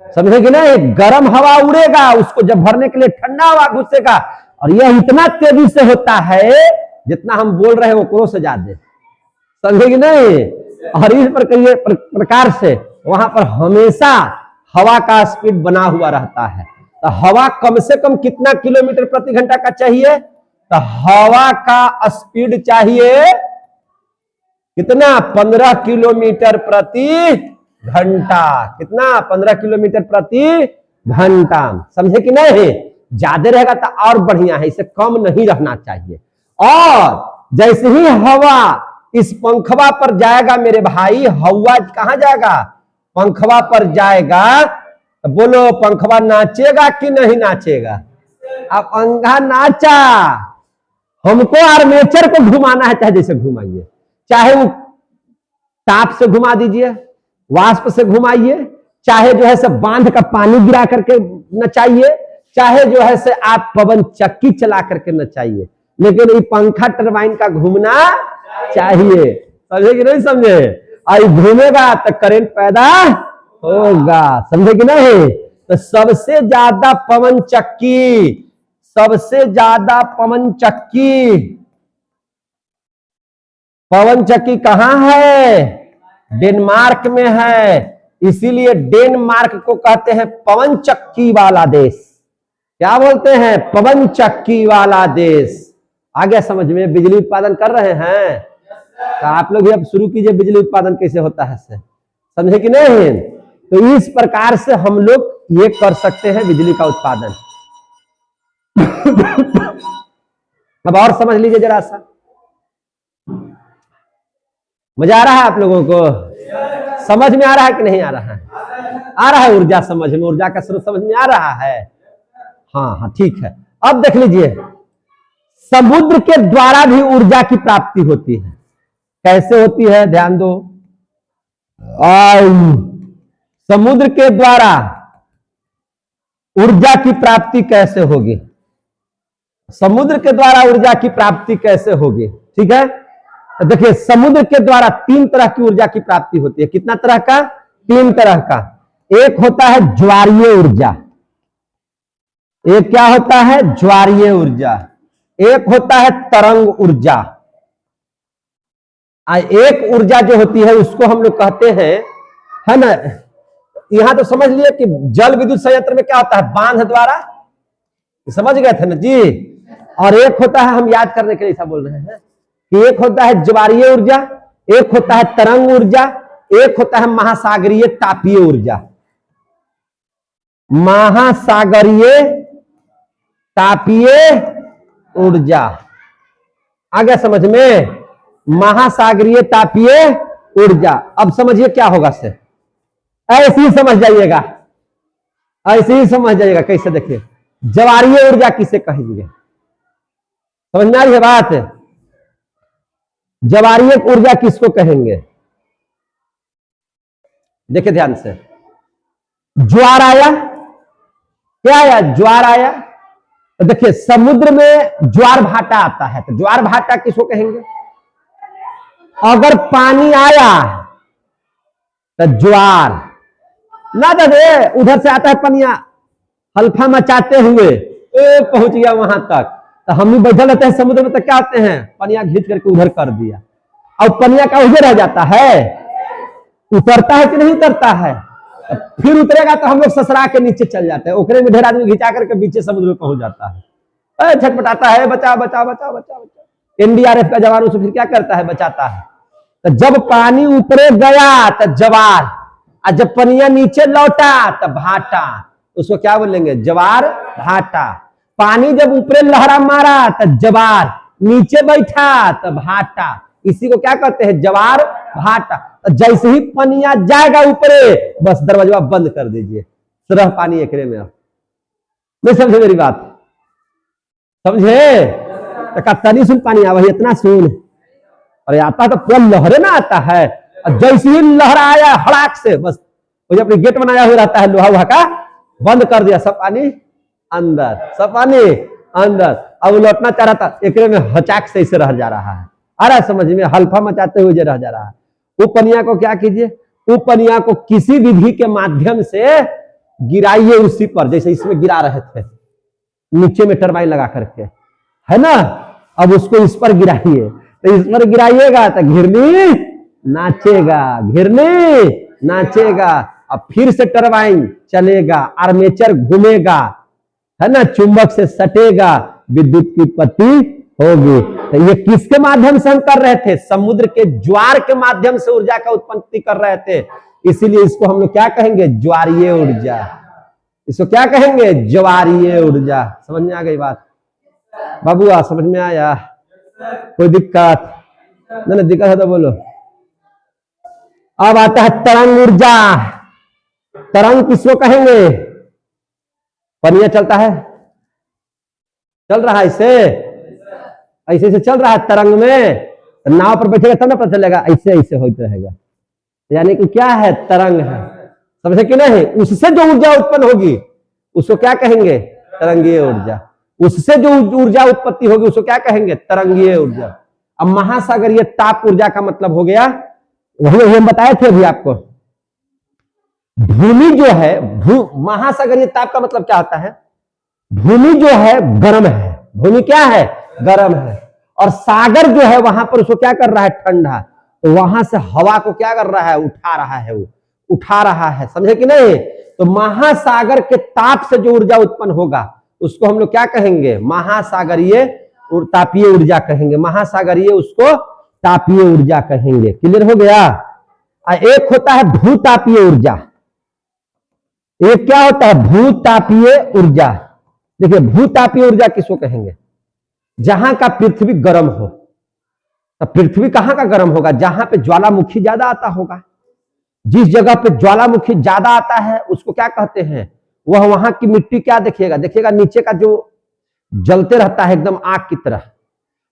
Speaker 1: समझे कि नहीं? गर्म हवा उड़ेगा, उसको जब भरने के लिए ठंडा हवा घुसेगा, और यह इतना तेजी से होता है जितना हम बोल रहे हैं वो से ज्यादा। समझे कि नहीं? और इस प्रकार से वहां पर हमेशा हवा का स्पीड बना हुआ रहता है। तो हवा कम से कम कितना किलोमीटर प्रति घंटा का चाहिए? तो हवा का स्पीड चाहिए कितना? 15 किलोमीटर प्रति घंटा। कितना? 15 किलोमीटर प्रति घंटा। समझे कि नहीं? ज्यादा रहेगा तो और बढ़िया है, इसे कम नहीं रहना चाहिए। और जैसे ही हवा इस पंखवा पर जाएगा मेरे भाई, हवा कहां जाएगा? पंखवा पर जाएगा, तो बोलो पंखवा नाचेगा कि नहीं नाचेगा? अब पंखा नाचा, हमको आर्मेचर को घुमाना है, चाहे जैसे घुमाइए, चाहे वो ताप से घुमा दीजिए, वाष्प से घुमाइए, चाहे जो है से बांध का पानी गिरा करके नचाइए, चाहे जो है से आप पवन चक्की चला करके नचाइए, लेकिन ये पंखा टरबाइन का घूमना चाहिए। समझे कि नहीं समझे? आई घूमेगा तो करंट पैदा होगा। समझे कि नहीं? तो सबसे ज्यादा पवन चक्की, सबसे ज्यादा पवन चक्की कहां है? डेनमार्क में है। इसीलिए डेनमार्क को कहते हैं पवन चक्की वाला देश। क्या बोलते हैं? पवन चक्की वाला देश। आ गया समझ में? बिजली उत्पादन कर रहे हैं तो आप लोग भी अब शुरू कीजिए, बिजली उत्पादन कैसे होता है। समझे कि नहीं? तो इस प्रकार से हम लोग ये कर सकते हैं बिजली का उत्पादन। अब और समझ लीजिए जरा सा। मजा आ रहा है आप लोगों को? समझ में आ रहा है कि नहीं आ रहा है? आ रहा है ऊर्जा समझ में? ऊर्जा का स्रोत समझ में आ रहा है? हाँ हाँ ठीक है। अब देख लीजिए, समुद्र के द्वारा भी ऊर्जा की प्राप्ति होती है। कैसे होती है? ध्यान दो। समुद्र के द्वारा ऊर्जा की प्राप्ति कैसे होगी? समुद्र के द्वारा ऊर्जा की प्राप्ति कैसे होगी? ठीक है, तो देखिए समुद्र के द्वारा 3 तरह की ऊर्जा की प्राप्ति होती है। कितना तरह का? 3 तरह का। एक होता है ज्वारीय ऊर्जा, एक क्या होता है? ज्वारीय ऊर्जा। एक होता है तरंग ऊर्जा। एक ऊर्जा जो होती है उसको हम लोग कहते हैं, है ना, यहां तो समझ लिए कि जल विद्युत संयंत्र में क्या होता है? बांध द्वारा, समझ गए थे ना जी। और एक होता है, हम याद करने के लिए ऐसा बोल रहे हैं कि एक होता है ज्वारीय ऊर्जा, एक होता है तरंग ऊर्जा, एक होता है महासागरीय तापीय ऊर्जा। महासागरीय तापीय ऊर्जा आ गया समझ में? महासागरीय तापीय ऊर्जा। अब समझिए क्या होगा से, ऐसे ही समझ जाइएगा, ऐसे ही समझ जाइएगा। कैसे? देखिए, ज्वारीय ऊर्जा किसे कहेंगे? समझ में आ रही है बात? ज्वारीय ऊर्जा किसको कहेंगे? देखिए ध्यान से, ज्वार आया, क्या आया? ज्वार आया। तो देखिए समुद्र में ज्वार भाटा आता है, तो ज्वार भाटा किसको कहेंगे? अगर पानी आया तो ज्वार ना दे, उधर से आता है पनिया हल्फा मचाते हुए पहुंच गया वहां तक, तो हम भी बैठे रहते हैं समुद्र में, तो क्या आते हैं? पनिया खींच करके उधर कर दिया, और पनिया का उधर रह जाता है, उतरता है कि नहीं उतरता है? फिर उतरेगा तो हम लोग ससरा के नीचे चल जाते हैं, ओकरे में ढेर आदमी घिंचा करके पीछे समुद्र में पहुंच जाता है, छटपटाता है, बचा बचा बचा बचा बचा। एनडीआरएफ का जवान उसे फिर क्या करता है? बचाता है। तो जब पानी ऊपरे गया तो ज्वार, और जब पनिया नीचे लौटा तो भाटा, उसको क्या बोलेंगे? ज्वार भाटा। पानी जब ऊपरे लहरा मारा तो जवार, नीचे बैठा तो भाटा। इसी को क्या कहते हैं? जवार भाटा। तो जैसे ही पनिया जाएगा ऊपरे, बस दरवाजा बंद कर दीजिए, सरह पानी एकरे में। नहीं समझे मेरी बात? समझे? तो तनी सुन पानी आ वही इतना सुन, अरे आता तो पूरा लहरे ना आता है। जैसे ही लहरा आया हड़ाक से, बस वो अपनी गेट बनाया हुआ रहता है लोहा वहा का, बंद कर दिया, सब पानी अंदर, सब पानी अंदर। अब लौटना चाह रहा था, एकरे में हचाक से इसे रह जा रहा है। आ रहा है समझ में? हल्फा मचाते हुए रह जा रहा है। वो पनिया को क्या कीजिए? वो पनिया को किसी विधि के माध्यम से गिराइए उसी पर, जैसे इसमें गिरा रहे थे, नीचे में टरबाइन लगा करके, है ना। अब उसको इस पर गिराइए, तो इस पर गिराइएगा तो घिरनी नाचेगा, घिरनी नाचेगा। अब फिर से टरबाइन चलेगा, आर्मेचर घूमेगा, है ना, चुंबक से सटेगा, विद्युत की उत्पत्ति होगी। तो ये किसके माध्यम से हम कर रहे थे? समुद्र के ज्वार के माध्यम से ऊर्जा का उत्पत्ति कर रहे थे। इसीलिए इसको हम लोग क्या कहेंगे? ज्वारीय ऊर्जा। इसको क्या कहेंगे? ज्वारीय ऊर्जा। समझ में आ गई बात बाबूआ? समझ में आया? कोई दिक्कत नहीं? दिक्कत है तो बोलो। अब आता है तरंग ऊर्जा। तरंग किसको कहेंगे? पनिया चलता है, चल रहा है ऐसे ऐसे चल रहा है तरंग में, नाव पर बैठेगा तब ना पता चलेगा, ऐसे ऐसे होते रहेगा। यानी कि क्या है? तरंग है। समझे कि नहीं? उससे जो ऊर्जा उत्पन्न होगी उसको क्या कहेंगे? तरंगीय ऊर्जा। उससे जो ऊर्जा उत्पत्ति होगी उसको क्या कहेंगे? तरंगीय ऊर्जा। अब महासागरीय ताप ऊर्जा का मतलब हो गया, वही हम बताए थे अभी आपको। भूमि जो है, महासागरीय ताप का मतलब क्या होता है? भूमि जो है गर्म है, भूमि क्या है? गर्म है। और सागर जो है वहां पर उसको क्या कर रहा है? ठंडा। तो वहां से हवा को क्या कर रहा है? उठा रहा है, वो उठा रहा है। समझे कि नहीं? तो महासागर के ताप से जो ऊर्जा उत्पन्न होगा उसको हम लोग क्या कहेंगे? महासागरीय तापीय ऊर्जा कहेंगे। महासागरीय उसको तापीय ऊर्जा कहेंगे। क्लियर हो गया? एक होता है भूतापीय ऊर्जा। एक क्या होता है? भूतापीय ऊर्जा। देखिए, भूतापीय ऊर्जा किसको कहेंगे? जहां का पृथ्वी गर्म हो। तो पृथ्वी कहां का गर्म होगा? जहां पे ज्वालामुखी ज्यादा आता होगा। जिस जगह पे ज्वालामुखी ज्यादा आता है उसको क्या कहते हैं? वह वहां की मिट्टी क्या देखिएगा? देखिएगा नीचे का जो जलते रहता है एकदम आग की तरह,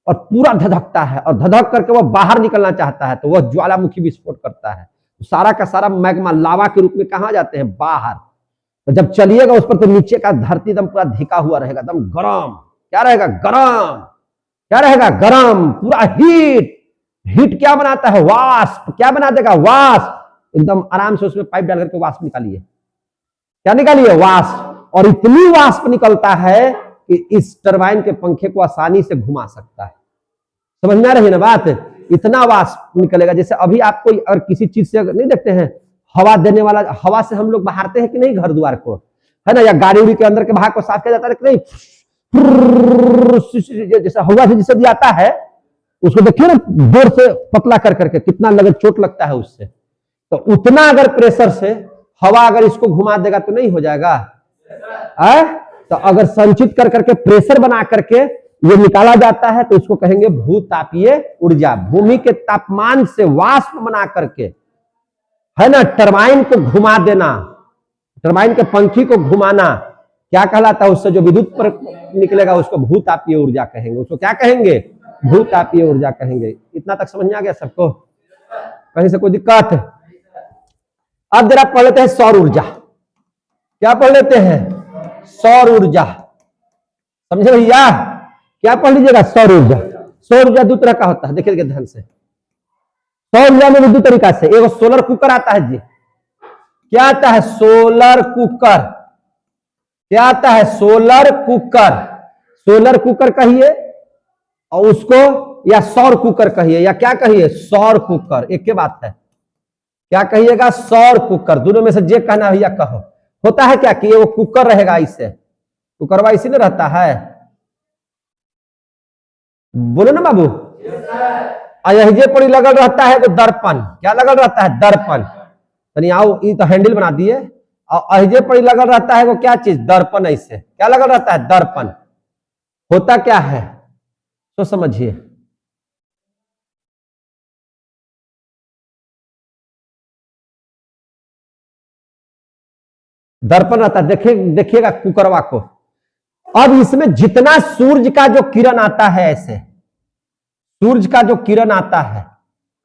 Speaker 1: और पूरा धधकता है, और धधक करके वह बाहर निकलना चाहता है, तो वह ज्वालामुखी विस्फोट करता है। सारा का सारा मैग्मा लावा के रूप में कहां जाते हैं? बाहर। तो जब चलिएगा उस पर तो नीचे का धरती एकदम पूरा धिका हुआ रहेगा, एकदम गरम। क्या रहेगा? गरम। क्या रहेगा? गरम, पूरा हीट। हीट क्या बनाता है? वाष्प। क्या बना देगा? वाष्प। एकदम आराम से उसमें पाइप डाल करके वाष्प निकालिए। क्या निकालिए? वाष्प। और इतनी वाष्प निकलता है कि इस टरबाइन के पंखे को आसानी से घुमा सकता है। समझ में आ रही ना बात? इतना वाष्प निकलेगा। जैसे अभी आपको अगर किसी चीज से नहीं देखते हैं, हवा देने वाला, हवा से हम लोग बहारते हैं कि नहीं घर द्वार को, है ना, या गाड़ी उड़ी के अंदर के भाग को साफ किया जाता है कि नहीं? जैसा हवा से जिसे दिया आता है उसको देखिए ना, जोर से पतला कर करके कितना चोट लगता है उससे। तो उतना अगर प्रेशर से हवा अगर इसको घुमा देगा तो नहीं हो जाएगा? तो अगर संचित कर करके प्रेशर बना करके ये निकाला जाता है तो उसको कहेंगे भूतापीय ऊर्जा। भूमि के तापमान से वाष्प बना करके, है ना, टरबाइन को घुमा देना, टरबाइन के पंखी को घुमाना, क्या कहलाता है? उससे जो विद्युत पर निकलेगा उसको भूतापीय ऊर्जा कहेंगे। उसको क्या कहेंगे? भूतापीय ऊर्जा कहेंगे। इतना तक समझ में आ गया सबको? कहीं से कोई दिक्कत? अब जरा पढ़ लेते हैं सौर ऊर्जा। क्या पढ़ लेते हैं? सौर ऊर्जा। समझे भैया? क्या पढ़ लीजिएगा? सौर ऊर्जा। सौर ऊर्जा दो तरह का होता है, देखिए ध्यान से। सौर ऊर्जा में दो तरीका से, एक सोलर कुकर आता है जी। क्या आता है? Solar cooker. क्या आता है? Solar cooker. सोलर कुकर कहिए और उसको, या सौर कुकर कहिए, या क्या कहिए? सौर कुकर। एक के बात है। क्या कहिएगा? सौर कुकर। दोनों में से जे कहना भैया कहो। होता है क्या कि वो कुकर रहेगा, इससे कुकरवा इसी में रहता है। बोलो ना बाबू। अहिजे पड़ी लगल रहता है तो दर्पण। क्या लगल रहता है? दर्पण। यानी आओ, ये तो हैंडल बना दिए। और अहिजे पड़ी लगल रहता है वो क्या चीज? दर्पण। ऐसे क्या लगल रहता है? दर्पण। होता क्या है तो समझिए। दर्पण रहता है, देखिएगा कुकरवा को। अब इसमें जितना सूर्य का जो किरण आता है, ऐसे सूर्य का जो किरण आता है,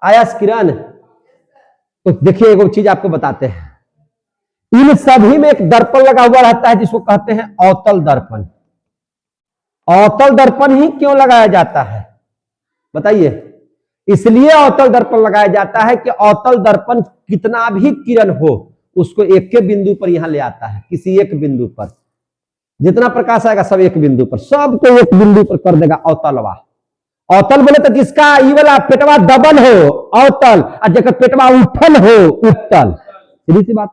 Speaker 1: आया किरण, तो देखिए एक चीज आपको बताते हैं, इन सभी में एक दर्पण लगा हुआ रहता है जिसको कहते हैं अवतल दर्पण। अवतल दर्पण ही क्यों लगाया जाता है बताइए? इसलिए अवतल दर्पण लगाया जाता है कि अवतल दर्पण कितना भी किरण हो उसको एक के बिंदु पर यहां ले आता है, किसी एक बिंदु पर। जितना प्रकाश आएगा सब एक बिंदु पर, सबको एक बिंदु पर कर देगा अवतलवा। अवतल बोले तो जिसका ई वाला पेटवा दबल हो अवतल, और जगह पेटवा उठल हो उत्तल। सीधी सी बात,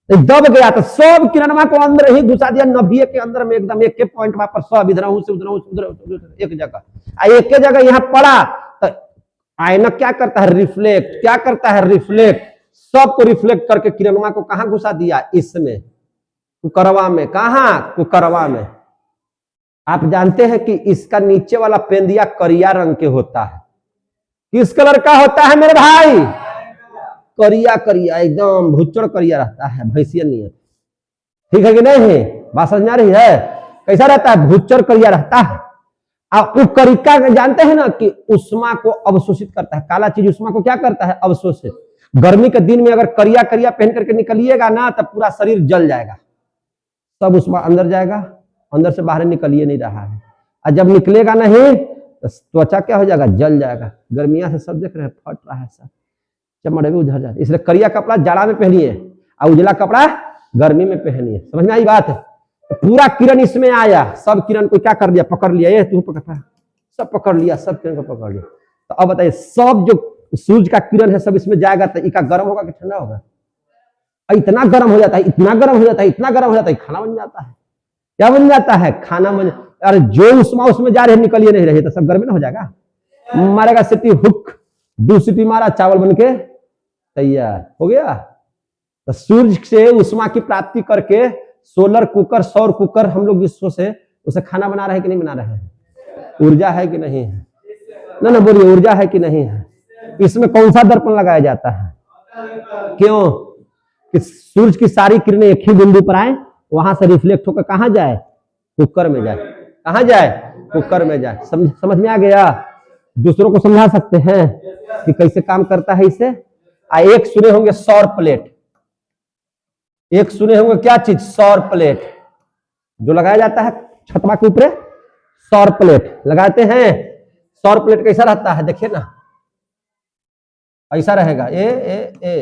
Speaker 1: दब गया तो सब किरणवा को अंदर ही घुसा दिया, नभिये के अंदर में एकदम एक के पॉइंट वहां पर सब इधर से उधर एक जगह, एक जगह यहां पड़ा तो आईना क्या करता है? रिफ्लेक्ट। क्या करता है? रिफ्लेक्ट। सबको रिफ्लेक्ट करके किरणवा को कहां घुसा दिया? इसमें, कुकरवा में। कहां? कुकरवा में। आप जानते हैं कि इसका नीचे वाला पेंदिया करिया रंग के होता है। किस कलर का होता है मेरे भाई? करिया करिया, एकदम भुच्चड़ करिया रहता है, भैंसिया नियत। ठीक है कि नहीं? बात समझ में आ रही है? कैसा रहता है? भुच्चड़ करिया रहता है। आप वो करिका जानते हैं ना कि उष्मा को अवशोषित करता है। काला चीज उष्मा को क्या करता है? अवशोषित। गर्मी के दिन में अगर करिया करिया पहन करके निकलिएगा ना तब पूरा शरीर जल जाएगा, सब उष्मा अंदर जाएगा, अंदर से बाहर निकलिए नहीं रहा है। और जब निकलेगा नहीं तो त्वचा क्या हो जाएगा? जल जाएगा। गर्मिया से सब देख रहे हैं फट रहा है, सब चमड़े भी उधर जाते। इसलिए करिया कपड़ा जाड़ा में पहनिए और उजला कपड़ा गर्मी में पहनिए। समझ में आई बात? तो पूरा किरण इसमें आया, सब किरण को क्या कर लिया? पकड़ लिया। ये तू पकड़ता, सब पकड़ लिया, सब किरण को पकड़ लिया। तो अब बताइए, सब जो सूर्य का किरण है सब इसमें जाएगा तो इका गर्म होगा कि ठंडा होगा? इतना गर्म हो जाता है, इतना गर्म हो जाता है, इतना गर्म हो जाता है, खाना बन जाता है। क्या बन जाता है? खाना बन। अरे जो उष्मा उसमें जा रहे निकलिए नहीं रहे तो सब गर्मी ना हो जाएगा। मारेगा सीटी, हुक, 2 सीटी मारा, चावल बन के तैयार हो गया। तो सूर्य से उष्मा की प्राप्ति करके सोलर कुकर, सौर कुकर, हम लोग जिसको से उसे खाना बना रहे हैं कि नहीं बना रहे हैं? ऊर्जा है कि नहीं है? ना बोलिए, ऊर्जा है कि नहीं है? इसमें कौन सा दर्पण लगाया जाता है? क्यों? कि सूर्य की सारी किरणें एक ही बिंदु पर आए, वहां से रिफ्लेक्ट होकर कहां जाए? कुकर में जाए। कहां जाए? कुकर में जाए। समझ में आ गया? दूसरों को समझा सकते हैं कि कैसे काम करता है इसे। एक सुने होंगे सौर प्लेट, एक सुने होंगे क्या चीज? सौर प्लेट, जो लगाया जाता है छतवा के ऊपर, सौर प्लेट लगाते हैं। सौर प्लेट कैसा रहता है? देखिए ना, ऐसा रहेगा, ए ए ए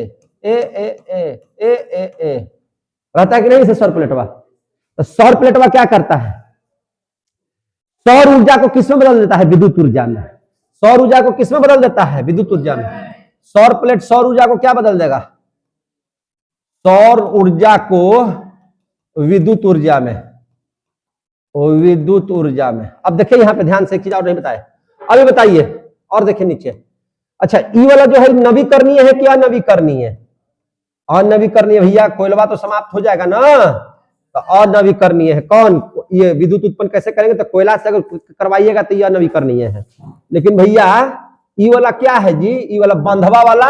Speaker 1: ए ए ए ए ए ए रहता है कि नहीं? इसे सौर प्लेटवा। तो सौर प्लेटवा क्या करता है? सौर ऊर्जा को किसमें बदल देता है? विद्युत ऊर्जा में। सौर ऊर्जा को किसमें बदल देता है? विद्युत ऊर्जा में। सौर प्लेट सौर ऊर्जा को क्या बदल देगा? सौर ऊर्जा को विद्युत ऊर्जा में, विद्युत ऊर्जा में। अब देखिए यहां पे ध्यान से, एक चीज और नहीं बताए, अभी बताइए। और देखिए नीचे, अच्छा ई वाला जो है नवीकरणीय है कि अनवीकरणीय है? अनवीकरणीय भैया, कोयलवा तो समाप्त हो जाएगा ना, तो अनवीकरणीय है। कौन? ये विद्युत उत्पन्न कैसे करेंगे? तो कोयला से अगर करवाइएगा तो ये अनवीकरणीय है। लेकिन भैया ई वाला क्या है जी? ई वाला बंधवा वाला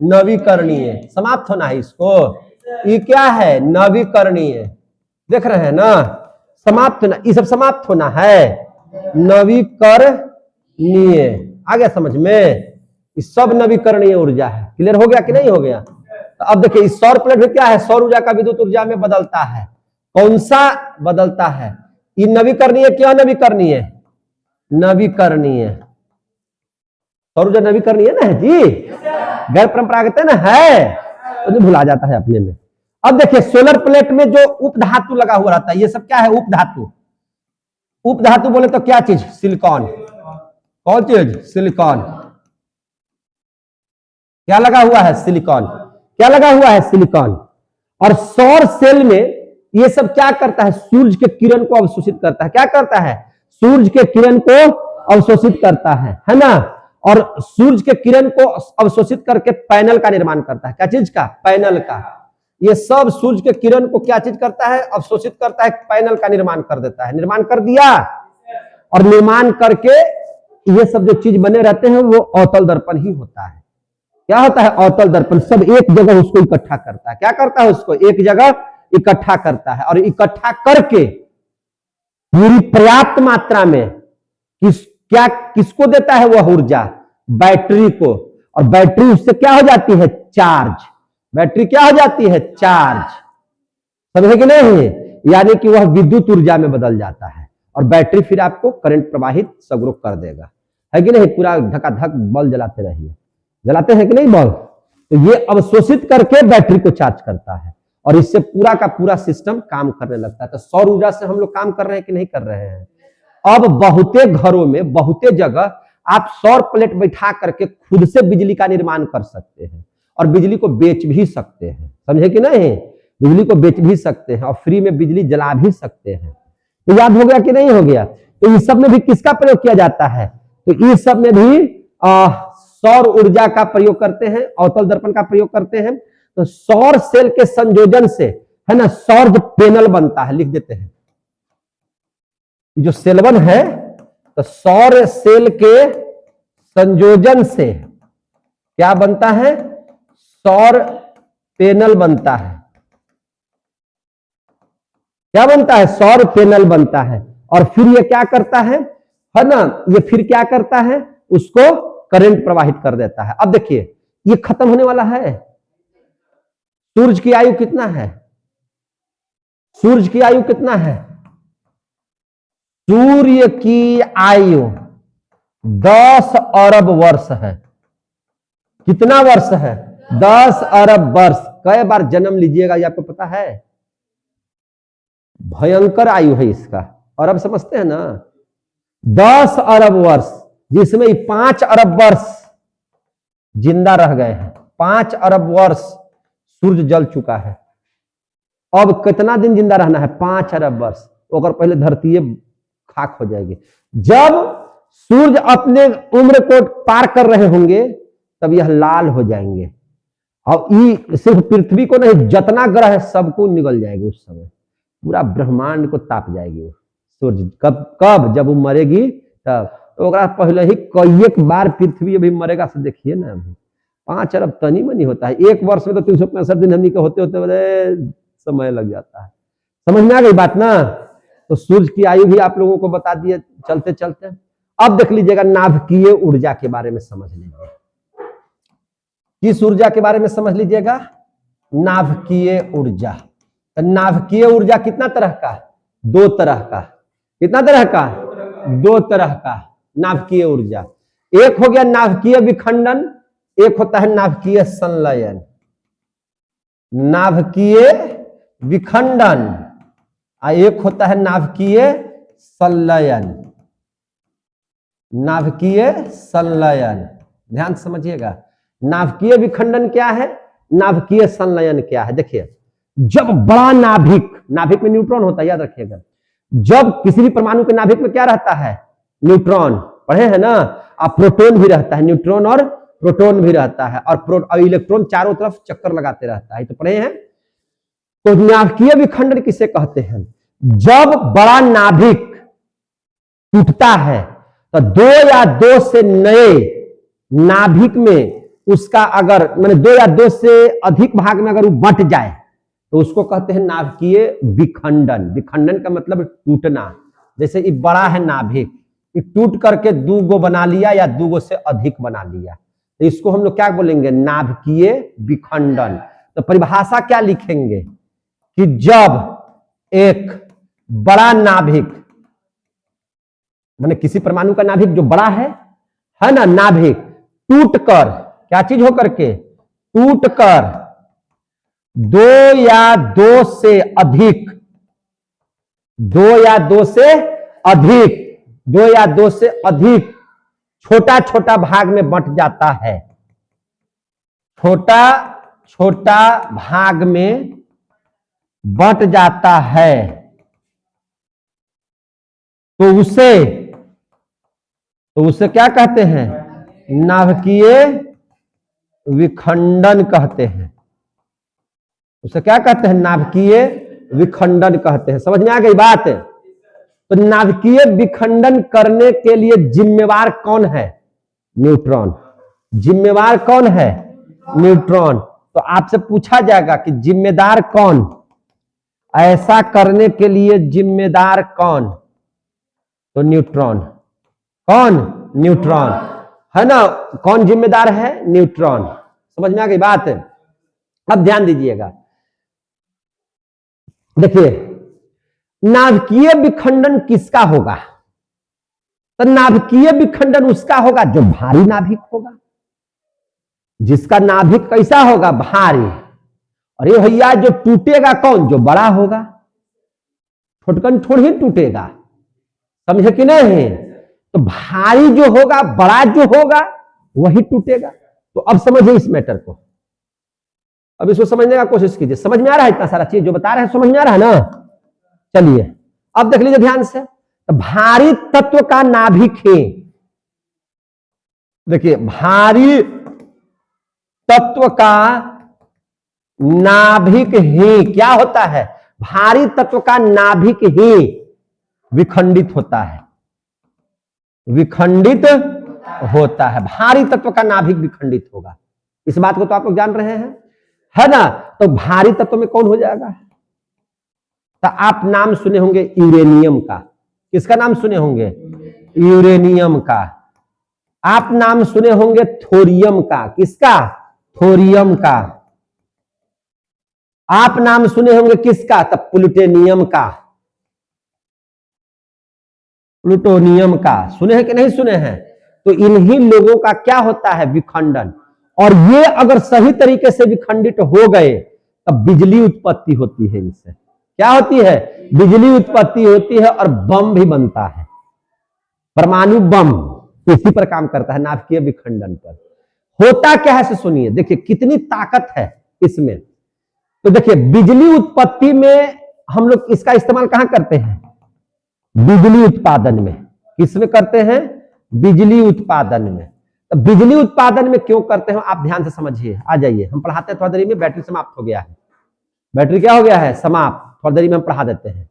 Speaker 1: नवीकरणीय, समाप्त होना है इसको। ये क्या है? नवीकरणीय। देख रहे हैं ना, समाप्त होना, ये सब समाप्त होना है, नवीकरणीय। आ गया समझ में? इस सब नवीकरणीय ऊर्जा है। क्लियर हो गया कि नहीं हो गया? तो अब देखिए इस सौर प्लेट में क्या है? सौर ऊर्जा का विद्युत ऊर्जा में बदलता है। कौन सा बदलता है? ये नवीकरणीय क्या नवीकरणीय? नवीकरणीय। सौर ऊर्जा नवीकरणीय ना है जी, गैर परंपरागत ना है, तो भुला जाता है अपने में। अब देखिए सोलर प्लेट में जो उपधातु लगा हुआ रहता है, ये सब क्या है? उपधातु। उपधातु बोले तो क्या चीज? सिलिकॉन। कौन चीज? सिलिकॉन। क्या लगा हुआ है? सिलिकॉन। क्या लगा हुआ है? सिलिकॉन। और सौर सेल में ये सब क्या करता है? सूर्य के किरण को अवशोषित करता है। क्या करता है? सूर्य के किरण को अवशोषित करता है ना? और सूर्य के किरण को अवशोषित करके पैनल का निर्माण करता है। क्या चीज का? पैनल का। ये सब सूर्य के किरण को क्या चीज करता है, अवशोषित करता है, पैनल का निर्माण कर देता है। निर्माण कर दिया और निर्माण करके ये सब जो चीज बने रहते हैं वो अवतल दर्पण ही होता है। क्या होता है, अवतल दर्पण। सब एक जगह उसको इकट्ठा करता है। क्या करता है, उसको एक जगह इकट्ठा करता है और इकट्ठा करके पूरी पर्याप्त मात्रा में किसको देता है वह ऊर्जा, बैटरी को। और बैटरी उससे क्या हो जाती है, चार्ज। बैटरी क्या हो जाती है, चार्ज। समझे कि नहीं, यानी कि वह विद्युत ऊर्जा में बदल जाता है और बैटरी फिर आपको करंट प्रवाहित सगरो कर देगा, है कि नहीं। पूरा धकाधक बल्ब जलाते रहिए, जलाते हैं कि नहीं बल्ब, तो ये अवशोषित करके बैटरी को चार्ज करता है और इससे पूरा का पूरा सिस्टम काम करने लगता है। तो सौर ऊर्जा से हम लोग काम कर रहे हैं कि नहीं कर रहे हैं। अब बहुते घरों में, बहुते जगह आप सौर प्लेट बैठा करके खुद से बिजली का निर्माण कर सकते हैं और बिजली को बेच भी सकते हैं। समझे कि नहीं, बिजली को बेच भी सकते हैं और फ्री में बिजली जला भी सकते हैं। तो याद हो गया कि नहीं हो गया। तो इस सब में भी किसका प्रयोग किया जाता है, तो इस सब में भी सौर ऊर्जा का प्रयोग करते हैं, अवतल दर्पण का प्रयोग करते हैं। तो सौर सेल के संयोजन से, है ना, सौर जो पैनल बनता है, लिख देते हैं जो सेलवन है, तो सौर सेल के संयोजन से क्या बनता है, सौर पैनल बनता है। क्या बनता है, सौर पैनल बनता है। और फिर ये क्या करता है ना, ये फिर क्या करता है, उसको करंट प्रवाहित कर देता है। अब देखिए ये खत्म होने वाला है। सूर्य की आयु कितना है, सूर्य की आयु कितना है, सूर्य की आयु 10 अरब वर्ष है। कितना वर्ष है, 10 अरब वर्ष। कई बार जन्म लीजिएगा ये आपको पता है, भयंकर आयु है इसका। अरब समझते हैं ना, 10 अरब वर्ष, जिसमें 5 अरब वर्ष जिंदा रह गए हैं। 5 अरब वर्ष सूर्य जल चुका है। अब कितना दिन जिंदा रहना है, 5 अरब वर्ष। और पहले धरती खाक हो जाएगी। जब सूर्य अपने उम्र को पार कर रहे होंगे तब यह लाल हो जाएंगे और ये सिर्फ पृथ्वी को नहीं, जितना ग्रह है सबको निगल जाएगी। उस समय पूरा ब्रह्मांड को ताप जाएगी वो सूर्य। कब जब वो मरेगी तब। तो पहले ही कई एक बार पृथ्वी अभी मरेगा से देखिए ना, अभी 5 अरब तनी मनी होता है। एक वर्ष में तो 365 दिन हमनी के होते होते बड़े समय लग जाता है। समझ में आ गई बात ना। तो सूर्य की आयु भी आप लोगों को बता दिए चलते चलते। अब देख लीजिएगा नाभिकीय ऊर्जा के बारे में समझ लीजिए। किस ऊर्जा के बारे में समझ लीजिएगा, नाभिकीय ऊर्जा। तो नाभिकीय ऊर्जा कितना तरह का, 2 तरह का। कितना तरह का, 2 तरह का नाभिकीय ऊर्जा। एक हो गया नाभिकीय विखंडन, एक होता है नाभिकीय संलयन। नाभिकीय विखंडन एक होता है नाभिकीय संलयन। नाभिकीय संलयन, ध्यान समझिएगा। नाभिकीय विखंडन क्या है, नाभिकीय संलयन क्या है। देखिए जब बड़ा नाभिक, नाभिक में न्यूट्रॉन होता है, याद रखिएगा। जब किसी भी परमाणु के नाभिक में क्या रहता है, न्यूट्रॉन, पढ़े हैं ना। और प्रोटॉन भी रहता है, न्यूट्रॉन और प्रोटॉन भी रहता है। और इलेक्ट्रॉन चारों तरफ चक्कर लगाते रहता है, तो पढ़े हैं। तो नाभिकीय विखंडन किसे कहते हैं, जब बड़ा नाभिक टूटता है तो 2 या 2 से नए नाभिक में उसका अगर मैंने 2 या 2 से अधिक भाग में अगर वो बंट जाए तो उसको कहते हैं नाभिकीय विखंडन। विखंडन का मतलब टूटना। जैसे ये बड़ा है नाभिक, ये टूट करके 2 गो बना लिया या 2 गो से अधिक बना लिया, तो इसको हम लोग क्या बोलेंगे, नाभिकीय विखंडन। तो परिभाषा क्या लिखेंगे कि जब एक बड़ा नाभिक, माने किसी परमाणु का नाभिक जो बड़ा है ना, नाभिक टूटकर, क्या चीज होकर के, टूटकर 2 या 2 से अधिक, 2 या 2 से अधिक, 2 या 2 से अधिक छोटा छोटा भाग में बंट जाता है। छोटा छोटा भाग में बंट जाता है तो उसे क्या कहते हैं, नाभिकीय विखंडन कहते हैं। उसे क्या कहते हैं? नाभिकीय विखंडन कहते हैं। समझ में आ गई बात? तो नाभिकीय विखंडन करने के लिए जिम्मेवार कौन है? न्यूट्रॉन। जिम्मेवार कौन है? न्यूट्रॉन। तो आपसे पूछा जाएगा कि जिम्मेदार कौन, ऐसा करने के लिए जिम्मेदार कौन? तो न्यूट्रॉन। कौन? न्यूट्रॉन, है ना? कौन जिम्मेदार है? न्यूट्रॉन। समझ में आ गई बात? अब ध्यान दीजिएगा, देखिए नाभिकीय विखंडन किसका होगा? तो नाभिकीय विखंडन उसका होगा जो भारी नाभिक होगा, जिसका नाभिक कैसा होगा? भारी। अरे भैया जो टूटेगा कौन? जो बड़ा होगा। फुटकन थोड़ी टूटेगा, समझे कि नहीं? तो भारी जो होगा, बड़ा जो होगा, वही टूटेगा। तो अब समझिए इस मैटर को, अब इसको समझने का कोशिश कीजिए। समझ में आ रहा है? इतना सारा चीज जो बता रहे हैं समझ में आ रहा है ना? चलिए अब देख लीजिए ध्यान से। तो भारी तत्व का नाभिक है, देखिए भारी तत्व का नाभिक ही क्या होता है? भारी तत्व का नाभिक ही विखंडित होता है, विखंडित होता है। भारी तत्व का नाभिक विखंडित होगा, इस बात को तो आप लोग जान रहे हैं, है ना? तो भारी तत्व में कौन हो जाएगा? तो आप नाम सुने होंगे यूरेनियम का। किसका नाम सुने होंगे? यूरेनियम का। आप नाम सुने होंगे थोरियम का। किसका? थोरियम का। आप नाम सुने होंगे किसका? तब प्लूटोनियम का। प्लूटोनियम का सुने हैं कि नहीं सुने हैं? तो इन्हीं लोगों का क्या होता है? विखंडन। और ये अगर सही तरीके से विखंडित हो गए तब बिजली उत्पत्ति होती है। इनसे क्या होती है? बिजली उत्पत्ति होती है और बम भी बनता है। परमाणु बम इसी पर काम करता है, नाभिकीय विखंडन पर। होता क्या है सुनिए, देखिए कितनी ताकत है इसमें। तो देखिए बिजली उत्पत्ति में हम लोग इसका इस्तेमाल कहां करते हैं? बिजली उत्पादन में। किसमें करते हैं? बिजली उत्पादन में। तो बिजली उत्पादन में क्यों करते हैं आप ध्यान से समझिए। आ जाइए, हम पढ़ाते हैं थोड़ी देरी में। बैटरी समाप्त हो गया है। बैटरी क्या हो गया है? समाप्त। थोड़ी देरी में हम पढ़ा देते हैं।